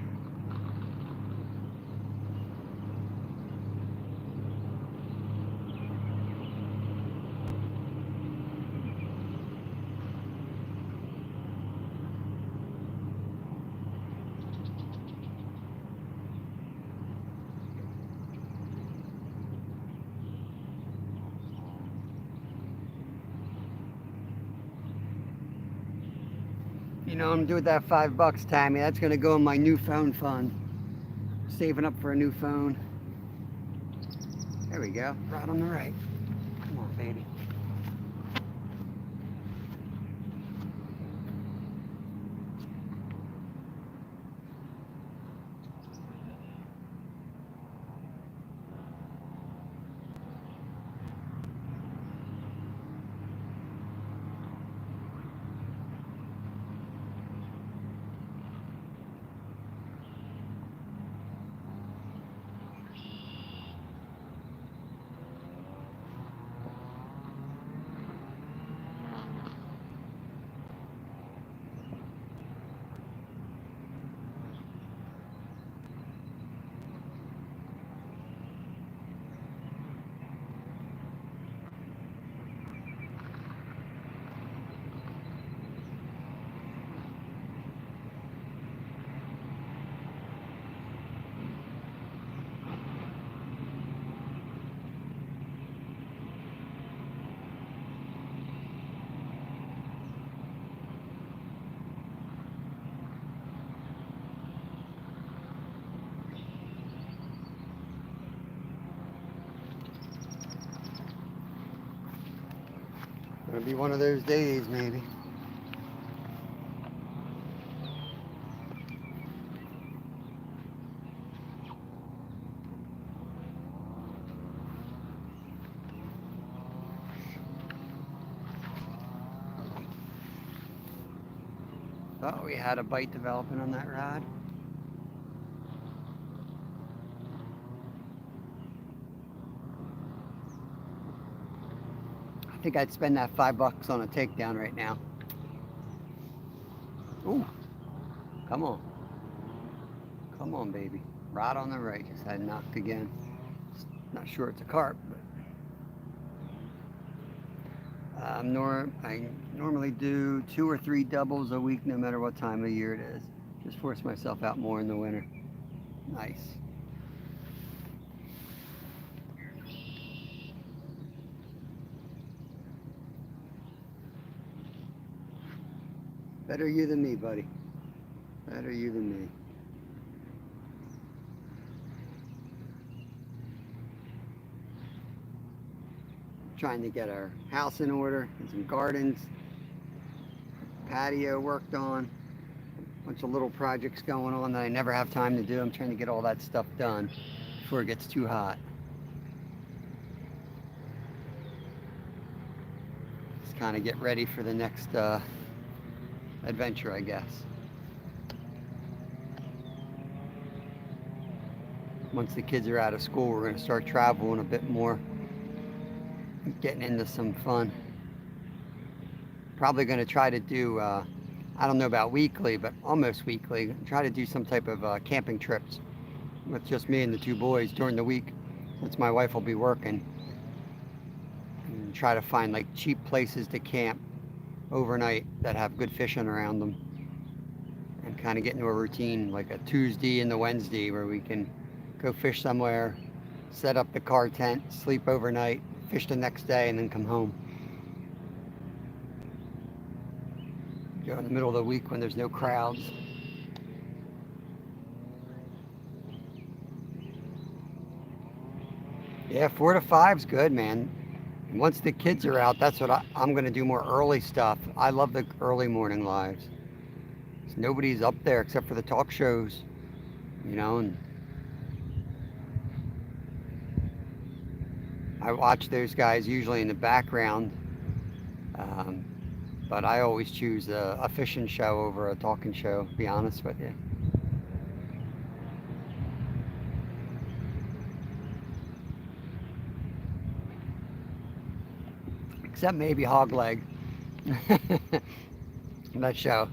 You know, I'm doing that $5, Tammy. That's gonna go in my new phone fund. Saving up for a new phone. There we go. Right on the right. Come on, baby. Gonna be one of those days, maybe. Oh, we had a bite developing on that rod. I think I'd spend that $5 on a takedown right now. Ooh, come on. Come on, baby. Right on the right. Just had knocked again. Not sure it's a carp, but I normally do 2 or 3 doubles a week, no matter what time of year it is. Just force myself out more in the winter. Nice. Better you than me, buddy. Better you than me. Trying to get our house in order and some gardens, patio worked on, a bunch of little projects going on that I never have time to do. I'm trying to get all that stuff done before it gets too hot. Just kind of get ready for the next adventure, I guess. Once the kids are out of school, we're going to start traveling a bit more, getting into some fun. Probably going to try to do, I don't know about weekly, but almost weekly, try to do some type of camping trips with just me and the 2 boys during the week, since my wife will be working. And try to find like cheap places to camp overnight that have good fishing around them. And kind of get into a routine, like a Tuesday and the Wednesday, where we can go fish somewhere, set up the car tent, sleep overnight, fish the next day, and then come home. Go in the middle of the week when there's no crowds. Yeah, 4 to 5's good, man. And once the kids are out, that's what I'm going to do, more early stuff. I love the early morning lives. Nobody's up there except for the talk shows, you know, and I watch those guys usually in the background, but I always choose a fishing show over a talking show, to be honest with you. Except maybe Hog Leg. That show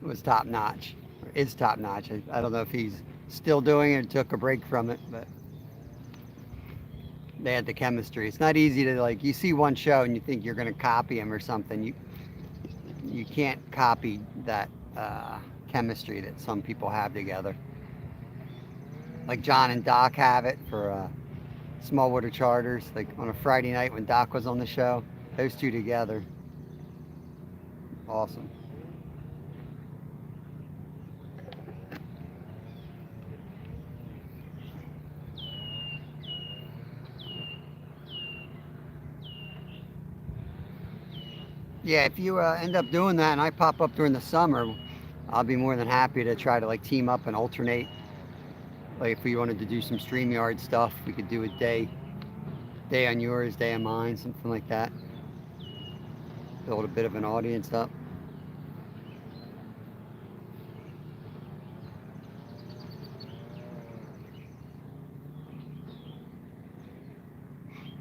was top notch, or is top notch. I don't know if he's still doing it or took a break from it, but they had the chemistry. It's not easy to, like, you see one show and you think you're going to copy him or something. You can't copy that chemistry that some people have together. Like John and Doc have it for small water charters. Like on a Friday night when Doc was on the show, those 2 together, awesome. Yeah, if you end up doing that and I pop up during the summer, I'll be more than happy to try to like team up and alternate. Like if we wanted to do some StreamYard stuff, we could do a day on yours, day on mine, something like that. Build a bit of an audience up.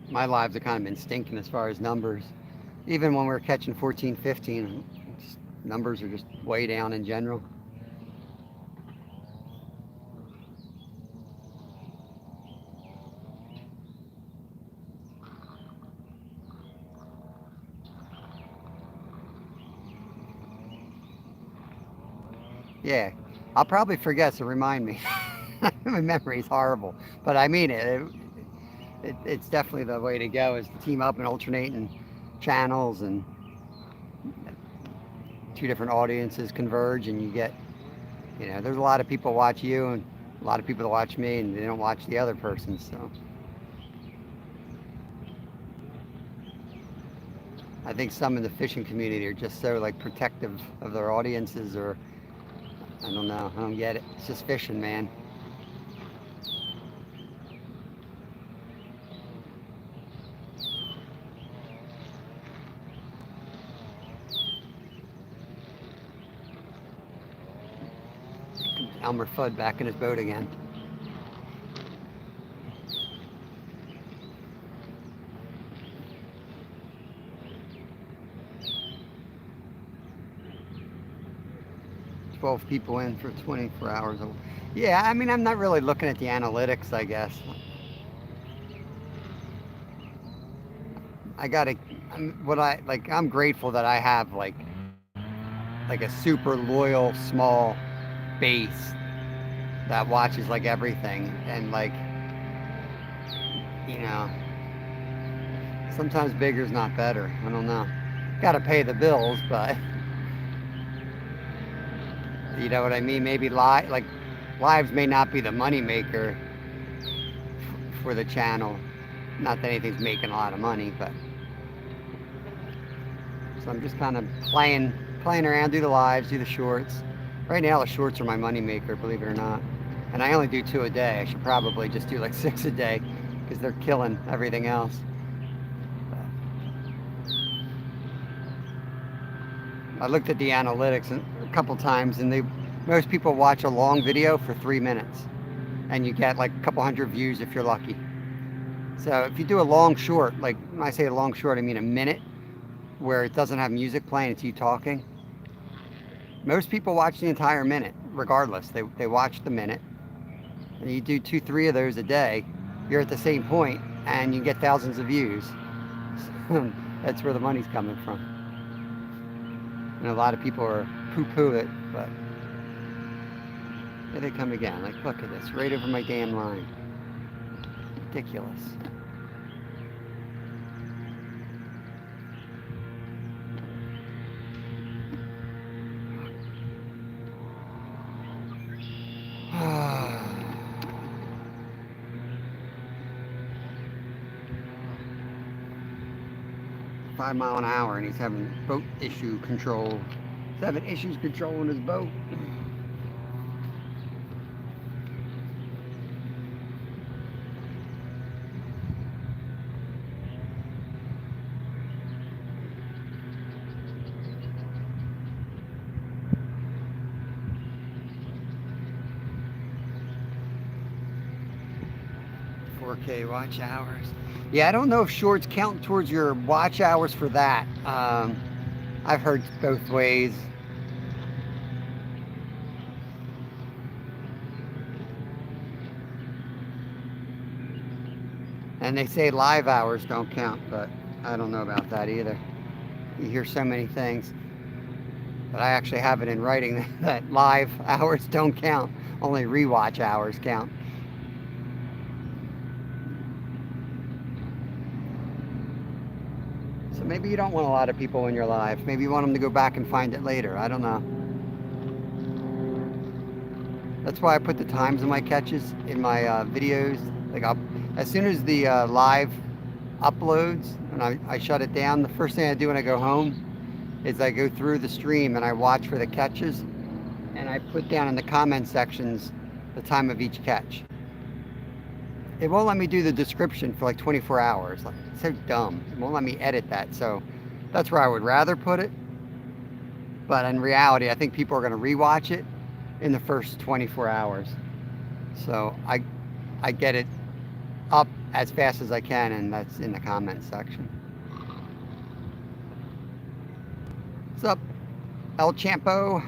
My lives have kind of been stinking as far as numbers. Even when we were catching 14, 15, numbers are just way down in general. Yeah, I'll probably forget, so remind me. My memory's horrible, but I mean it's definitely the way to go is to team up and alternate and channels and two different audiences converge and you get, there's a lot of people watch you and a lot of people that watch me and they don't watch the other person. So I think some in the fishing community are just so like protective of their audiences, or I don't know, I don't get it. It's just fishing, man. 'Elmer Fudd back in his boat again. "12 people in for 24 hours." Yeah, I mean, I'm not really looking at the analytics, I guess. I gotta, I'm grateful that I have like a super loyal small base that watches like everything, and like, you know, sometimes bigger's not better. I don't know. Gotta pay the bills, but you know what I mean? Maybe lives may not be the money maker for the channel. Not that anything's making a lot of money, but so I'm just kind of playing around, do the lives, do the shorts. Right now the shorts are my money maker, believe it or not. And I only do 2 a day. I should probably just do like 6 a day because they're killing everything else. I looked at the analytics a couple times, and most people watch a long video for 3 minutes, and you get like a couple hundred views if you're lucky. So if you do a long short, like when I say a long short, I mean a minute, where it doesn't have music playing, it's you talking. Most people watch the entire minute, regardless. They watch the minute, and you do 2, 3 of those a day. You're at the same point, and you get thousands of views. That's where the money's coming from. And a lot of people are poo-poo it, but here they come again. Like, look at this, right over my damn line. Ridiculous. Five mile an hour, and he's having boat issue control. He's having issues controlling his boat. "4K watch hours." Yeah, I don't know if shorts count towards your watch hours for that. I've heard both ways. And they say live hours don't count, but I don't know about that either. You hear so many things. But I actually have it in writing that live hours don't count. Only rewatch hours count. So maybe you don't want a lot of people in your live. Maybe you want them to go back and find it later. I don't know. That's why I put the times of my catches in my videos. Like as soon as the live uploads and I shut it down, the first thing I do when I go home is I go through the stream and I watch for the catches, and I put down in the comment sections the time of each catch. It won't let me do the description for like 24 hours. Like, it's so dumb. It won't let me edit that. So that's where I would rather put it. But in reality, I think people are going to rewatch it in the first 24 hours. So I get it up as fast as I can, and that's in the comments section. What's up, El Champo?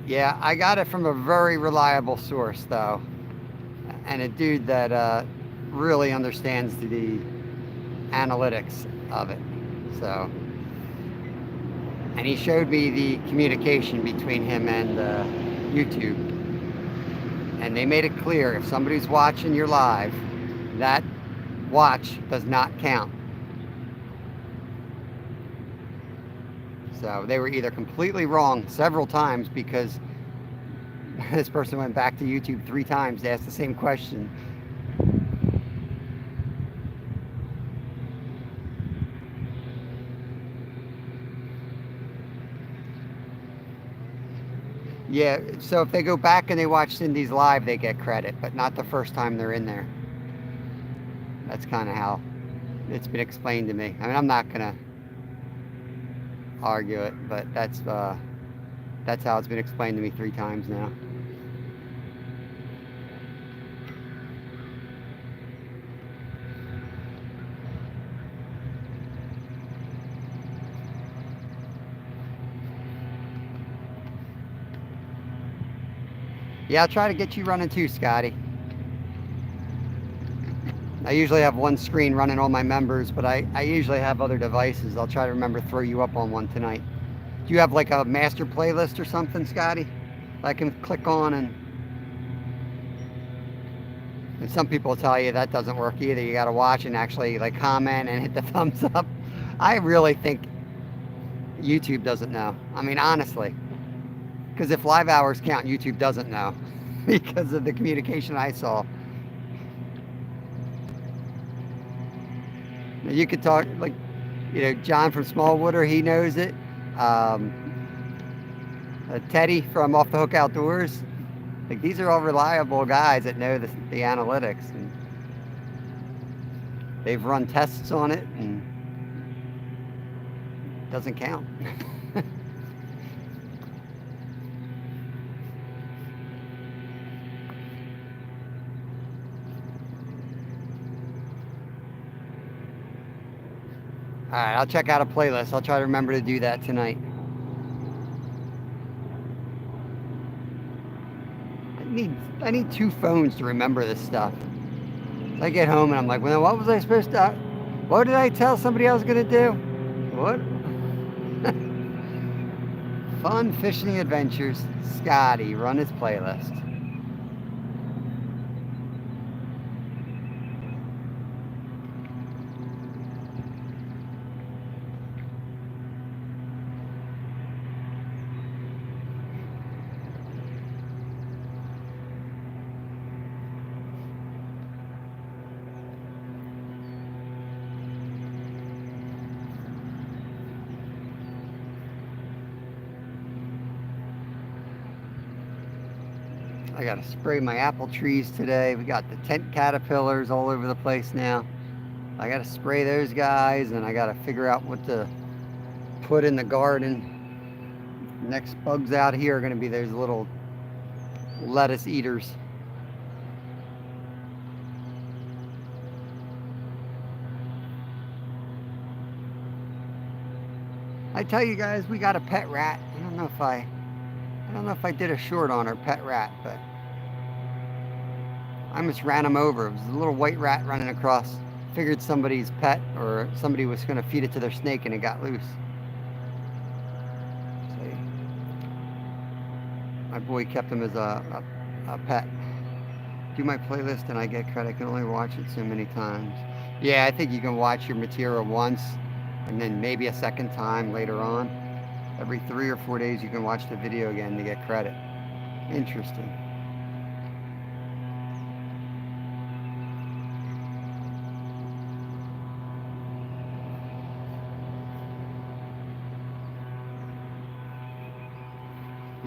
Yeah, I got it from a very reliable source, though, and a dude that really understands the analytics of it. So, and he showed me the communication between him and YouTube, and they made it clear if somebody's watching your live, that watch does not count. So they were either completely wrong several times, because this person went back to YouTube 3 times to ask the same question. Yeah, so if they go back and they watch Cindy's live, they get credit, but not the first time they're in there. That's kind of how it's been explained to me. I mean, I'm not gonna argue it, but that's how it's been explained to me 3 times now. Yeah, I'll try to get you running too, Scotty. I usually have one screen running all my members, but I usually have other devices. I'll try to remember to throw you up on one tonight. Do you have like a master playlist or something, Scotty? I can click on, and some people tell you that doesn't work either. You got to watch and actually like comment and hit the thumbs up. I really think YouTube doesn't know. I mean, honestly. Because if live hours count, YouTube doesn't know because of the communication I saw. You could talk, like, John from Smallwater, he knows it. Teddy from Off the Hook Outdoors. Like, these are all reliable guys that know the analytics. And they've run tests on it, and it doesn't count. Alright, I'll check out a playlist. I'll try to remember to do that tonight. I need 2 phones to remember this stuff. I get home and I'm like, well, what was I supposed to... What did I tell somebody I was going to do? What? Fun fishing adventures. Scotty, run his playlist. I gotta spray my apple trees today. We got the tent caterpillars all over the place now. I gotta spray those guys, and I gotta figure out what to put in the garden. Next bugs out here are gonna be those little lettuce eaters. I tell you guys, we got a pet rat. I don't know if I did a short on our pet rat, but I almost ran him over. It was a little white rat running across. Figured somebody's pet or somebody was going to feed it to their snake, and it got loose. So, my boy kept him as a pet. Do my playlist and I get credit. I can only watch it so many times. Yeah, I think you can watch your material once and then maybe a second time later on. Every 3 or 4 days you can watch the video again to get credit. Interesting.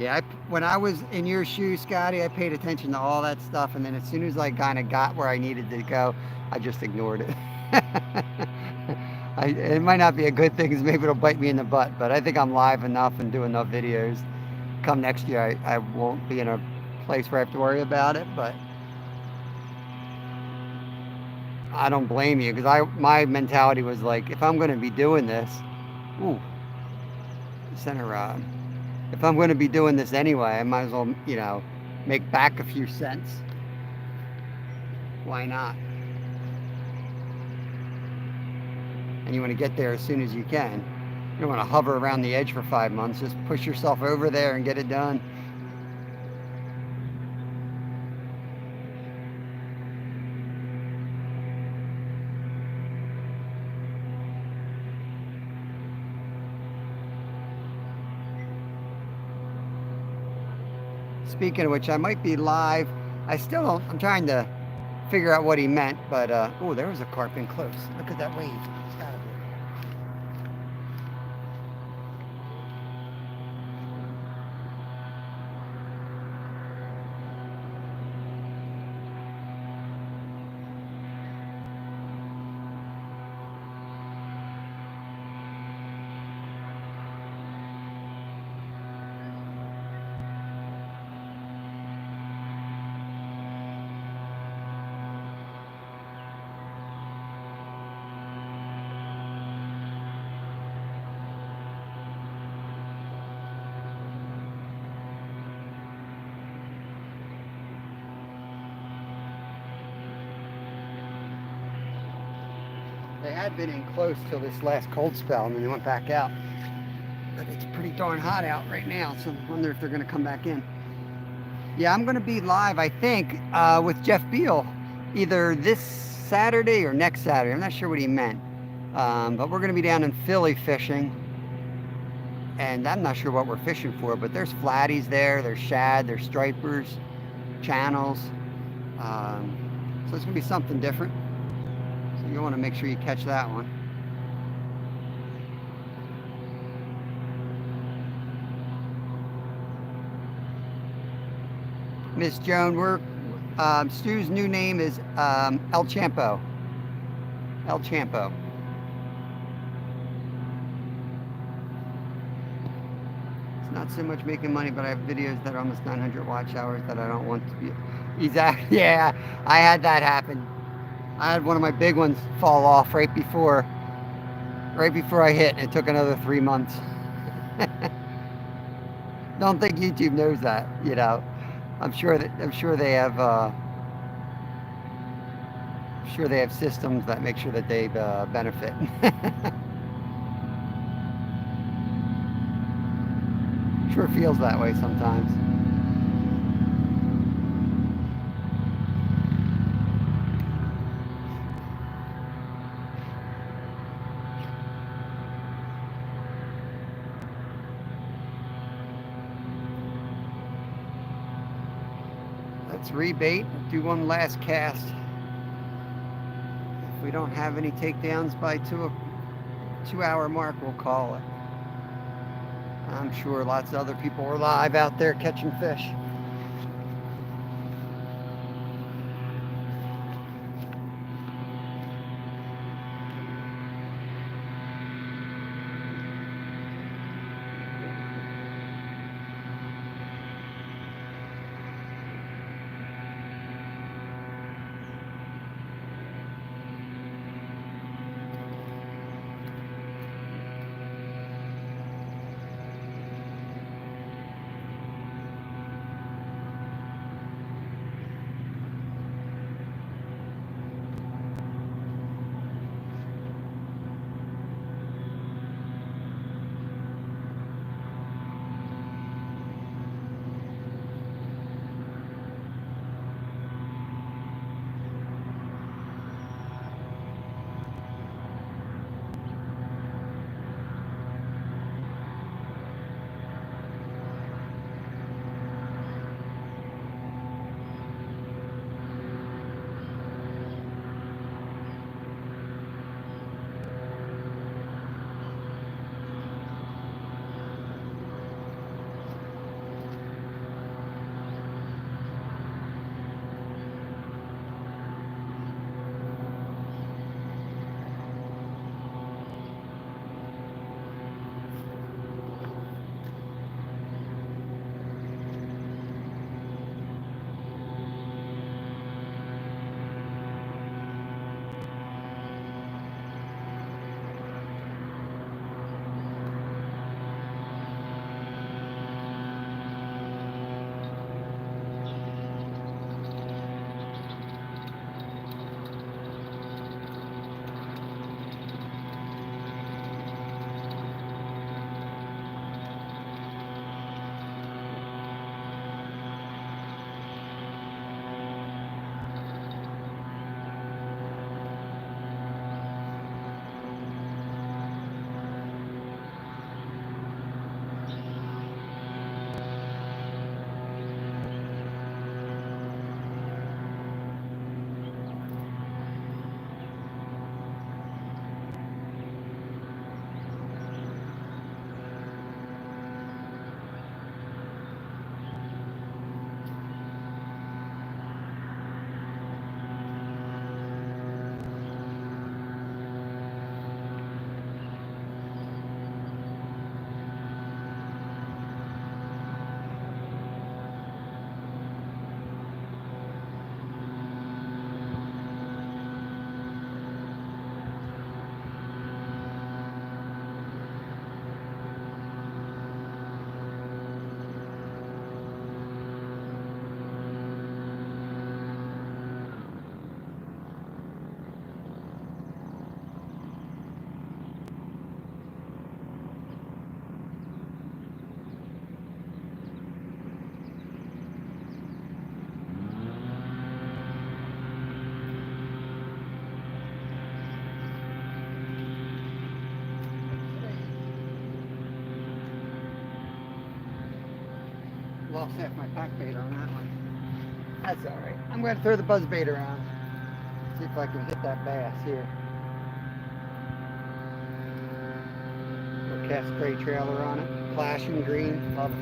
Yeah, when I was in your shoes, Scotty, I paid attention to all that stuff, and then as soon as I kind of got where I needed to go, I just ignored it. It might not be a good thing, because maybe it'll bite me in the butt, but I think I'm live enough and do enough videos. Come next year, I won't be in a place where I have to worry about it, but I don't blame you, because my mentality was like, if I'm going to be doing this, ooh, center rod. If I'm going to be doing this anyway, I might as well, make back a few cents. Why not? And you want to get there as soon as you can. You don't want to hover around the edge for 5 months. Just push yourself over there and get it done. Speaking of which, I might be live. I still don't, I'm trying to figure out what he meant, but, oh, there was a carp in close. Look at that wave. It's gotta be. They had been in close till this last cold spell, and then they went back out. But it's pretty darn hot out right now, so I wonder if they're going to come back in. Yeah, I'm going to be live, I think, with Jeff Beal, either this Saturday or next Saturday. I'm not sure what he meant. But we're going to be down in Philly fishing. And I'm not sure what we're fishing for, but there's flatties there, there's shad, there's stripers, channels. So it's going to be something different. So you want to make sure you catch that one. Miss Joan, Stu's new name is El Champo. El Champo. It's not so much making money, but I have videos that are almost 900 watch hours that I don't want to be. Exactly. Yeah, I had that happen. I had one of my big ones fall off right before I hit. It took another 3 months. Don't think YouTube knows that, I'm sure they have systems that make sure that they benefit. Sure feels that way sometimes. Let's rebait, do one last cast. If we don't have any takedowns by 2-hour mark, we'll call it. I'm sure lots of other people are live out there catching fish. lost half my pack bait on that one. That's all right. I'm going to throw the buzz bait around. See if I can hit that bass here. Little cast spray trailer on it. Flashing green. Love it.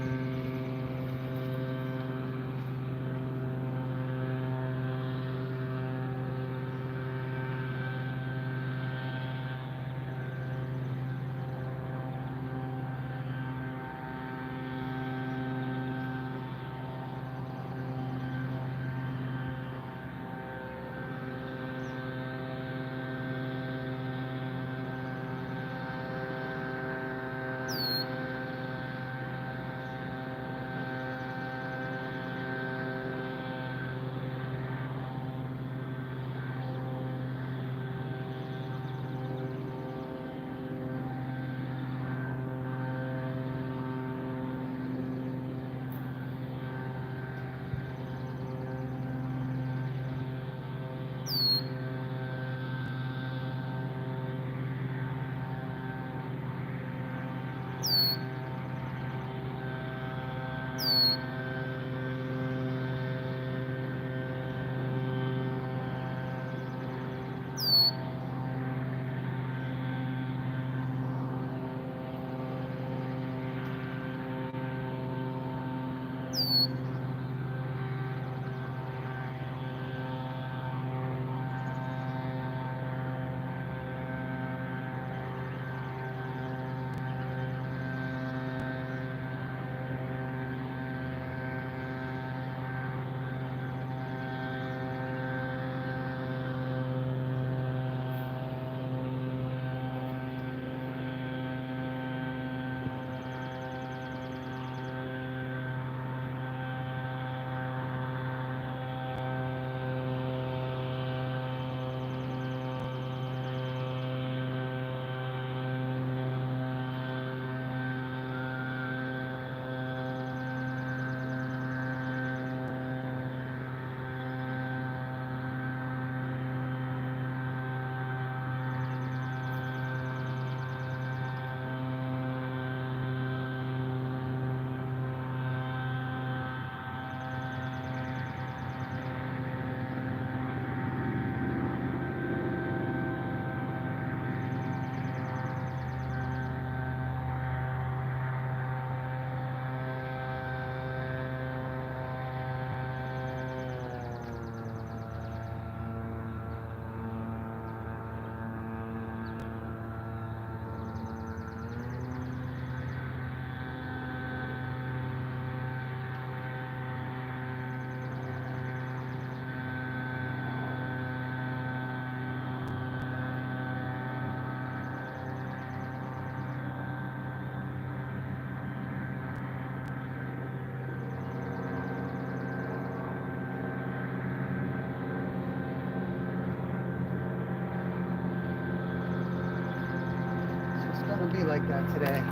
It'll be like that today.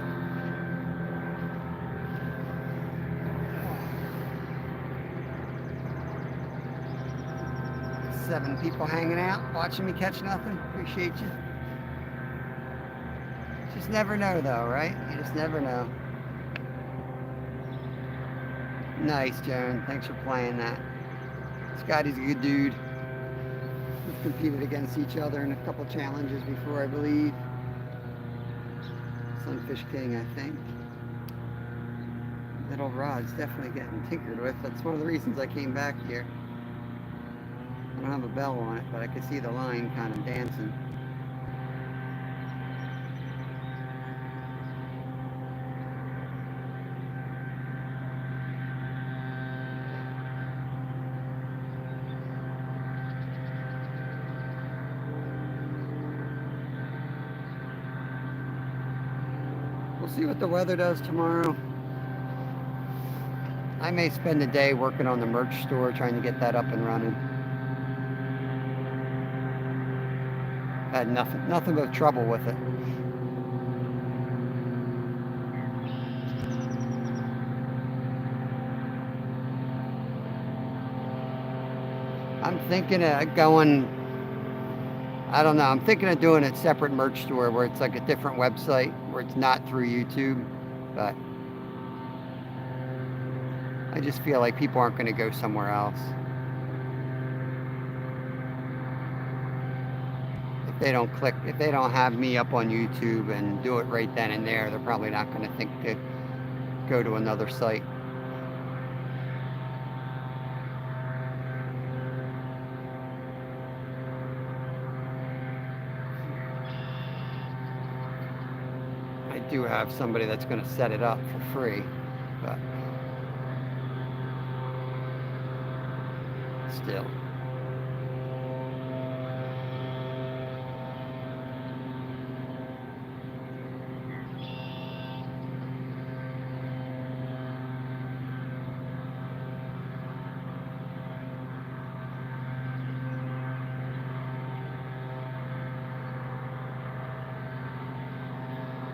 Seven people hanging out, watching me catch nothing. Appreciate you. Just never know though, right? You just never know. Nice, Joan. Thanks for playing that. Scotty's a good dude. We've competed against each other in a couple challenges before, I believe. Sunfish King, I think. That old rod's definitely getting tinkered with. That's one of the reasons I came back here. I don't have a bell on it, but I could see the line kind of dancing. We'll see what the weather does tomorrow. I may spend the day working on the merch store, trying to get that up and running. I had nothing but trouble with it. I'm thinking of going, I don't know, I'm thinking of doing a separate merch store where it's like a different website, where it's not through YouTube, but I just feel like people aren't going to go somewhere else. If they don't have me up on YouTube and do it right then and there, they're probably not going to think to go to another site. I do have somebody that's going to set it up for free, but still.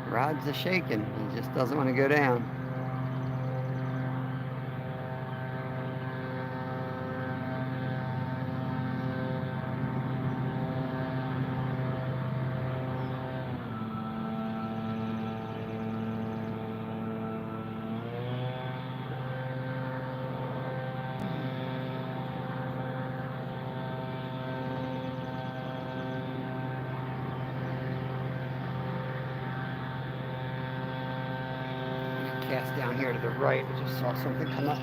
Rod's a shaking. He just doesn't want to go down. Cast down here to the right. I just saw something come up.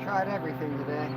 Tried everything today.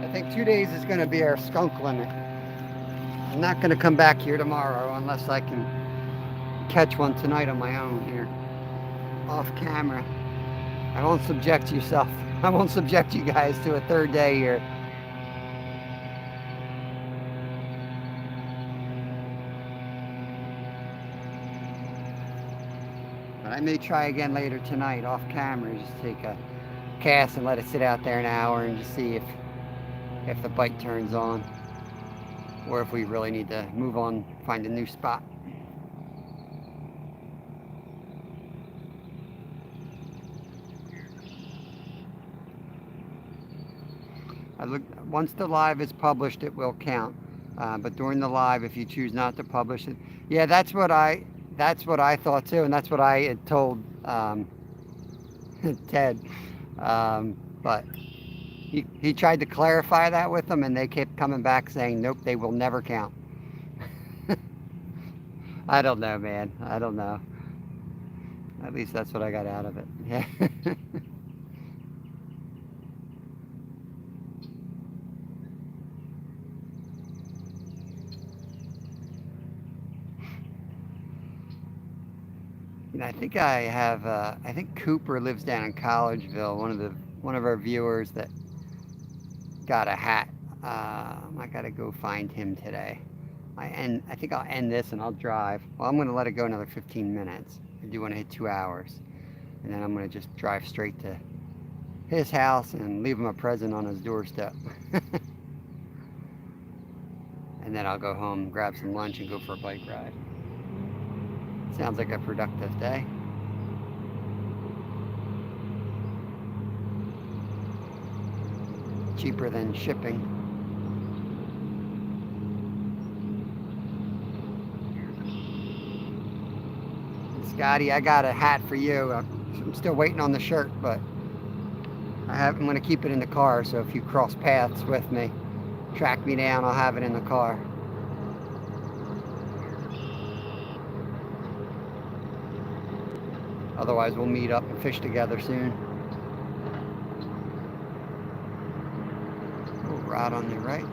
I think 2 days is going to be our skunk limit. I'm not going to come back here tomorrow unless I can catch one tonight on my own here, off camera. I won't subject you guys to a third day here. But I may try again later tonight off camera, just take a cast and let it sit out there an hour and just see if the bite turns on, or if we really need to move on, find a new spot. Once the live is published, it will count. But during the live, if you choose not to publish it, yeah, that's what I thought too, and that's what I had told Ted. But he tried to clarify that with them, and they kept coming back saying, nope, they will never count. I don't know, man. I don't know. At least that's what I got out of it. Yeah. I think I think Cooper lives down in Collegeville. One of our viewers that got a hat. I gotta go find him today. I think I'll end this and I'll drive. Well, I'm gonna let it go another 15 minutes. I do want to hit 2 hours, and then I'm gonna just drive straight to his house and leave him a present on his doorstep. And then I'll go home, grab some lunch, and go for a bike ride. Sounds like a productive day. Cheaper than shipping. Scotty, I got a hat for you. I'm still waiting on the shirt, but I'm going to keep it in the car, so if you cross paths with me, track me down, I'll have it in the car. Otherwise, we'll meet up and fish together soon. Oh, rod on the right.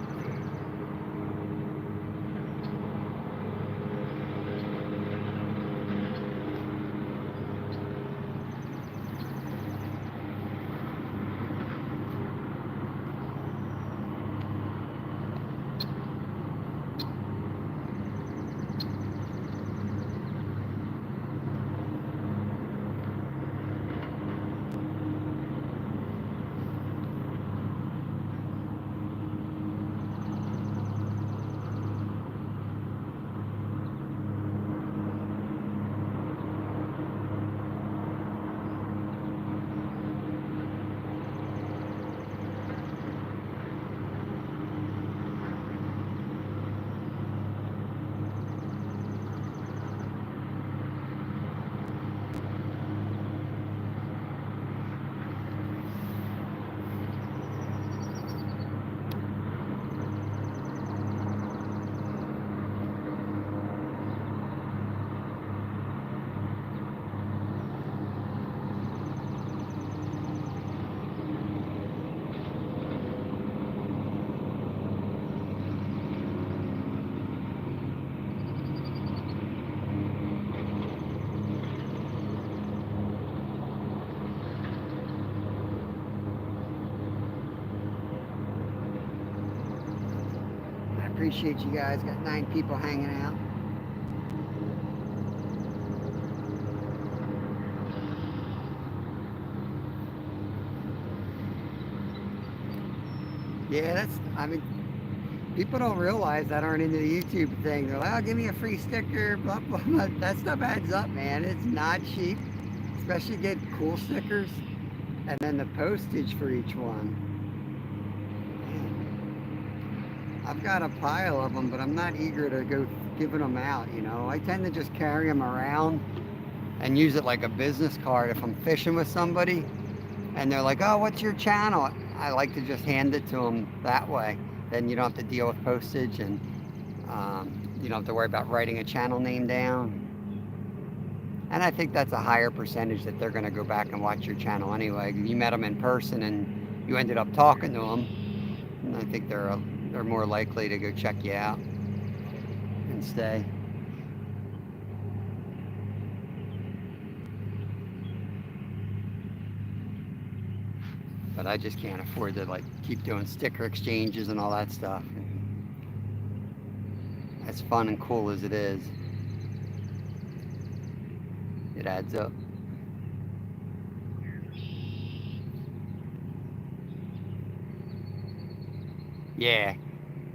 Appreciate you guys. Got 9 people hanging out. Yeah, I mean, people don't realize that aren't into the YouTube thing. They're like, oh, give me a free sticker, blah, blah, blah. That stuff adds up, man. It's not cheap, especially get cool stickers. And then the postage for each one. I've got a pile of them, but I'm not eager to go giving them out, you know. I tend to just carry them around and use it like a business card if I'm fishing with somebody and they're like, oh, what's your channel? I like to just hand it to them that way. Then you don't have to deal with postage, and you don't have to worry about writing a channel name down. And I think that's a higher percentage that they're going to go back and watch your channel anyway. If you met them in person and you ended up talking to them, and I think they're more likely to go check you out and stay. But I just can't afford to keep doing sticker exchanges and all that stuff. As fun and cool as it is. It adds up. Yeah,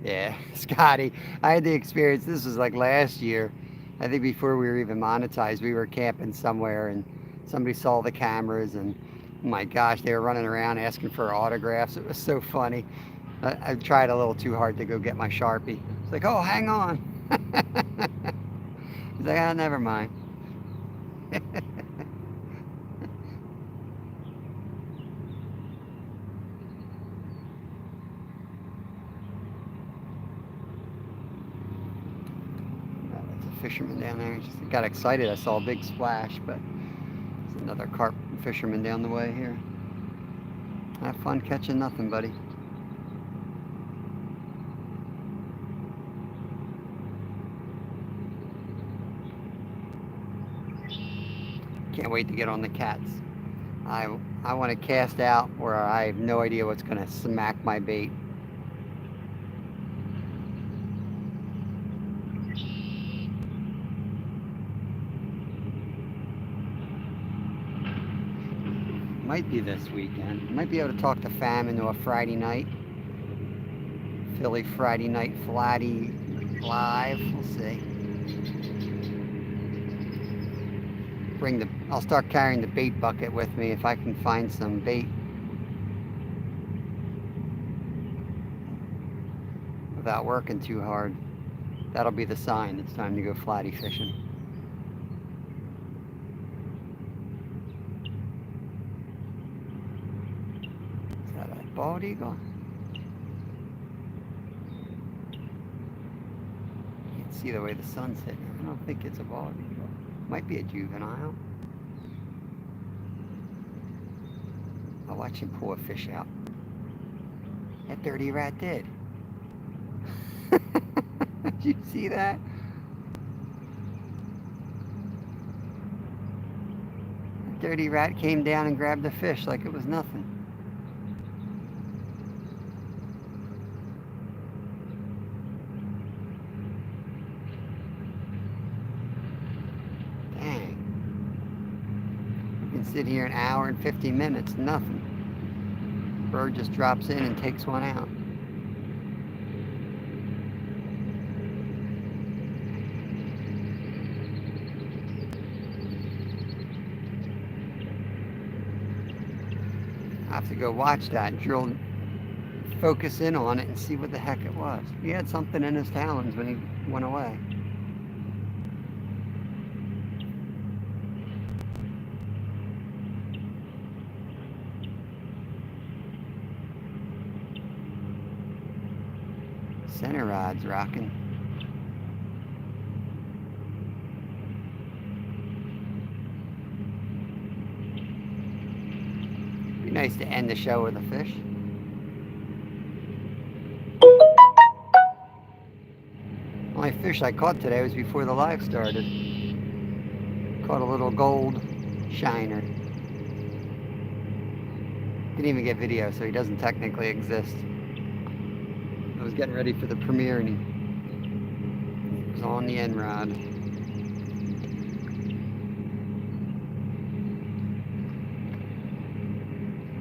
yeah, Scotty. I had the experience. This was like last year. I think before we were even monetized, we were camping somewhere and somebody saw the cameras and oh my gosh, they were running around asking for autographs. It was so funny. I tried a little too hard to go get my Sharpie. It's like, oh, hang on. He's like, ah, never mind. That's a fisherman down there. Just got excited. I saw a big splash, but there's another carp fisherman down the way here. Have fun catching nothing, buddy. Can't wait to get on the cats. I I want to cast out where I have no idea what's going to smack my bait. Might be this weekend. Might be able to talk the fam into a Friday night. Philly Friday night flatty live. We'll see. I'll start carrying the bait bucket with me if I can find some bait without working too hard. That'll be the sign it's time to go flatty fishing. Is that a bald eagle? Can't see the way the sun's hitting. I don't think it's a bald eagle. Might be a juvenile. I'll watch him pull a fish out. That dirty rat did. Did you see that? The dirty rat came down and grabbed the fish like it was nothing. Dang. You can sit here an hour and 50 minutes, nothing. Bird just drops in and takes one out. I have to go watch that, focus in on it and see what the heck it was. He had something in his talons when he went away. Center rod's rocking. Be nice to end the show with a fish. Only fish I caught today was before the live started. Caught a little gold shiner. Didn't even get video, so he doesn't technically exist. I was getting ready for the premiere and he was on the end rod.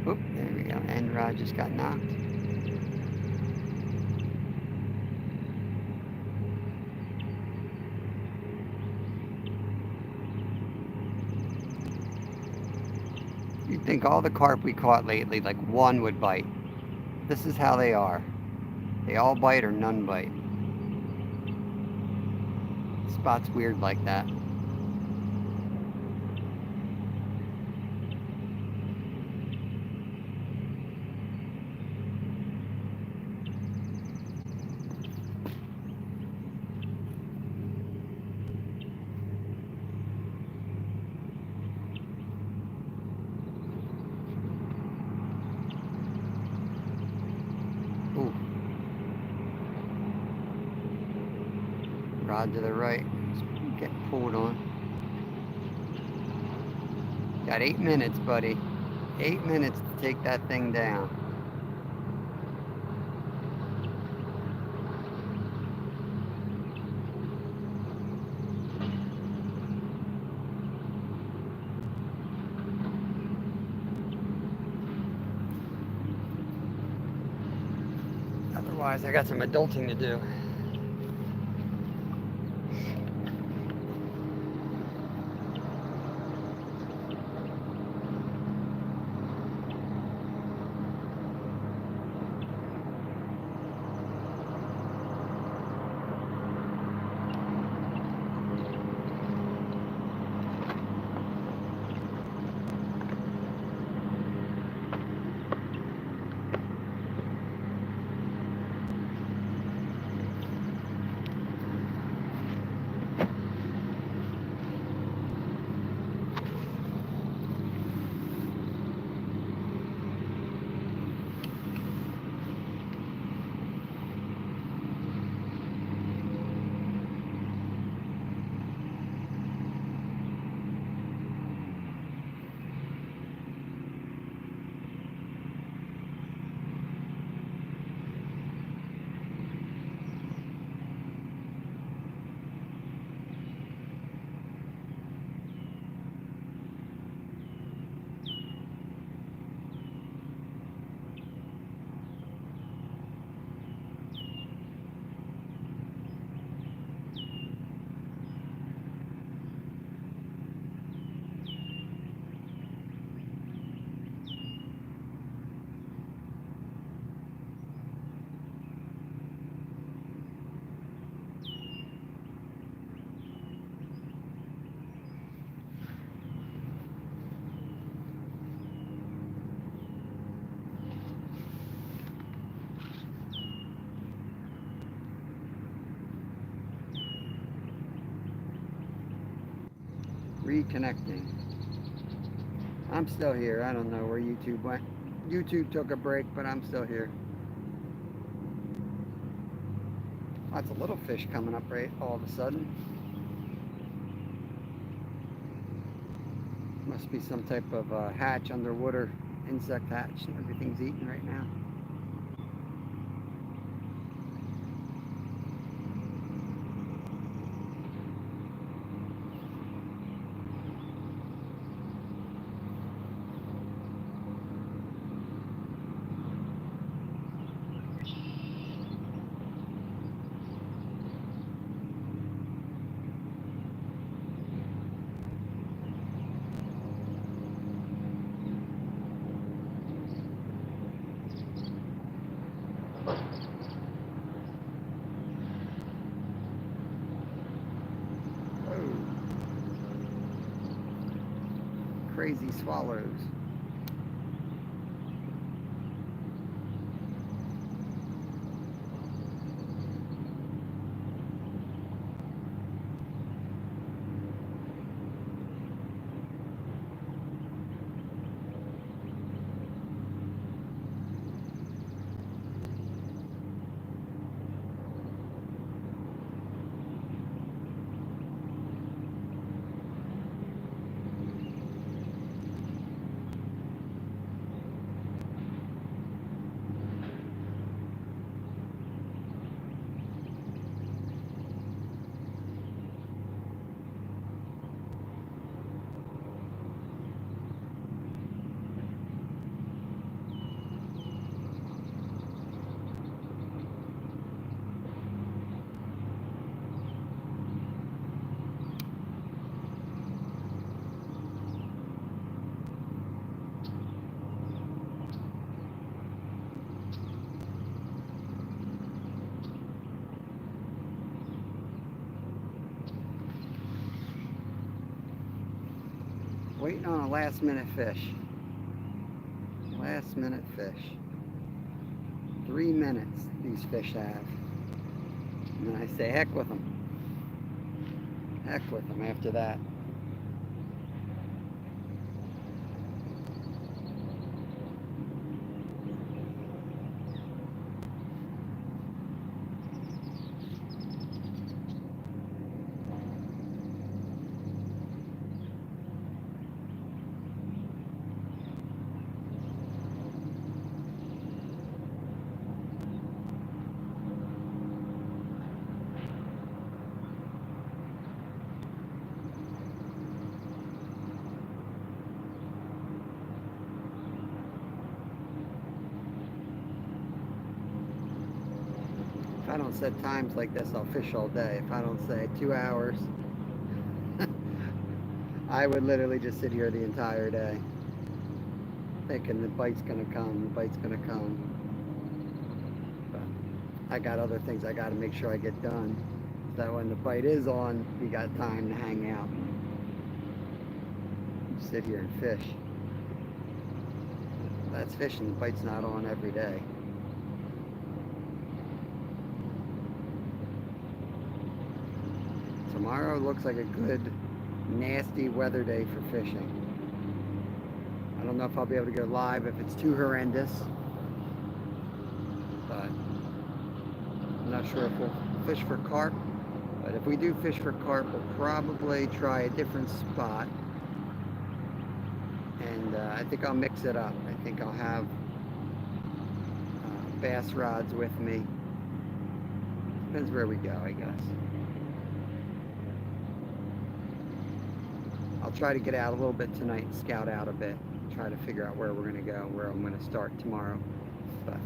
Oop, there we go. End rod just got knocked. You'd think all the carp we caught lately, like one would bite. This is how they are. They all bite or none bite. Spot's weird like that. Ooh. Rod to the right. It's getting pulled on. Got 8 minutes, buddy. 8 minutes to take that thing down. Otherwise, I got some adulting to do. Reconnecting. I'm still here. I don't know where YouTube went. YouTube took a break, but I'm still here. Lots of little fish coming up right all of a sudden. Must be some type of hatch, underwater insect hatch. Everything's eaten right now. Crazy swallows. Waiting on a last minute fish. Last minute fish. 3 minutes these fish have. And then I say heck with them. Heck with them after that. don't set times like this, I'll fish all day. If I don't say 2 hours, I would literally just sit here the entire day thinking the bite's gonna come, the bite's gonna come. But I got other things I gotta make sure I get done. So that when the bite is on, you got time to hang out. Sit here and fish. That's fishing, the bite's not on every day. Tomorrow looks like a good, nasty weather day for fishing. I don't know if I'll be able to go live if it's too horrendous, but I'm not sure if we'll fish for carp. But if we do fish for carp, we'll probably try a different spot. And I think I'll mix it up. I think I'll have bass rods with me. Depends where we go, I guess. I'll try to get out a little bit tonight and scout out a bit. Try to figure out where we're going to go, where I'm going to start tomorrow. But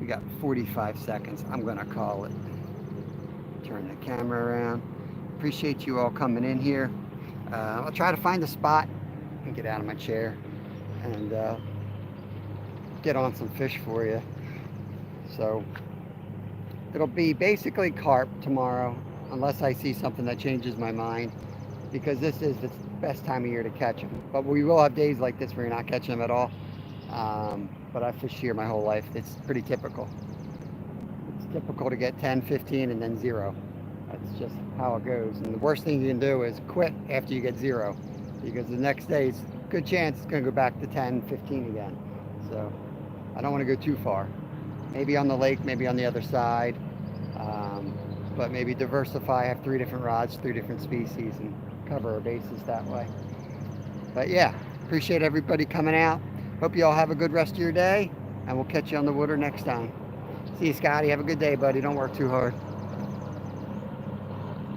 we got 45 seconds. I'm going to call it. Turn the camera around. Appreciate you all coming in here. I'll try to find a spot and get out of my chair and get on some fish for you. So it'll be basically carp tomorrow, unless I see something that changes my mind, because this is the best time of year to catch them. But we will have days like this where you're not catching them at all. But I've fished here my whole life. It's pretty typical. It's typical to get 10, 15, and then 0. That's just how it goes. And the worst thing you can do is quit after you get 0, because the next day it's a good chance it's going to go back to 10, 15 again. So I don't want to go too far. Maybe on the lake, maybe on the other side. But maybe diversify, have 3 different rods, 3 different species, and cover our bases that way. But yeah, appreciate everybody coming out. Hope you all have a good rest of your day, and we'll catch you on the water next time. See you, Scotty. Have a good day, buddy. Don't work too hard.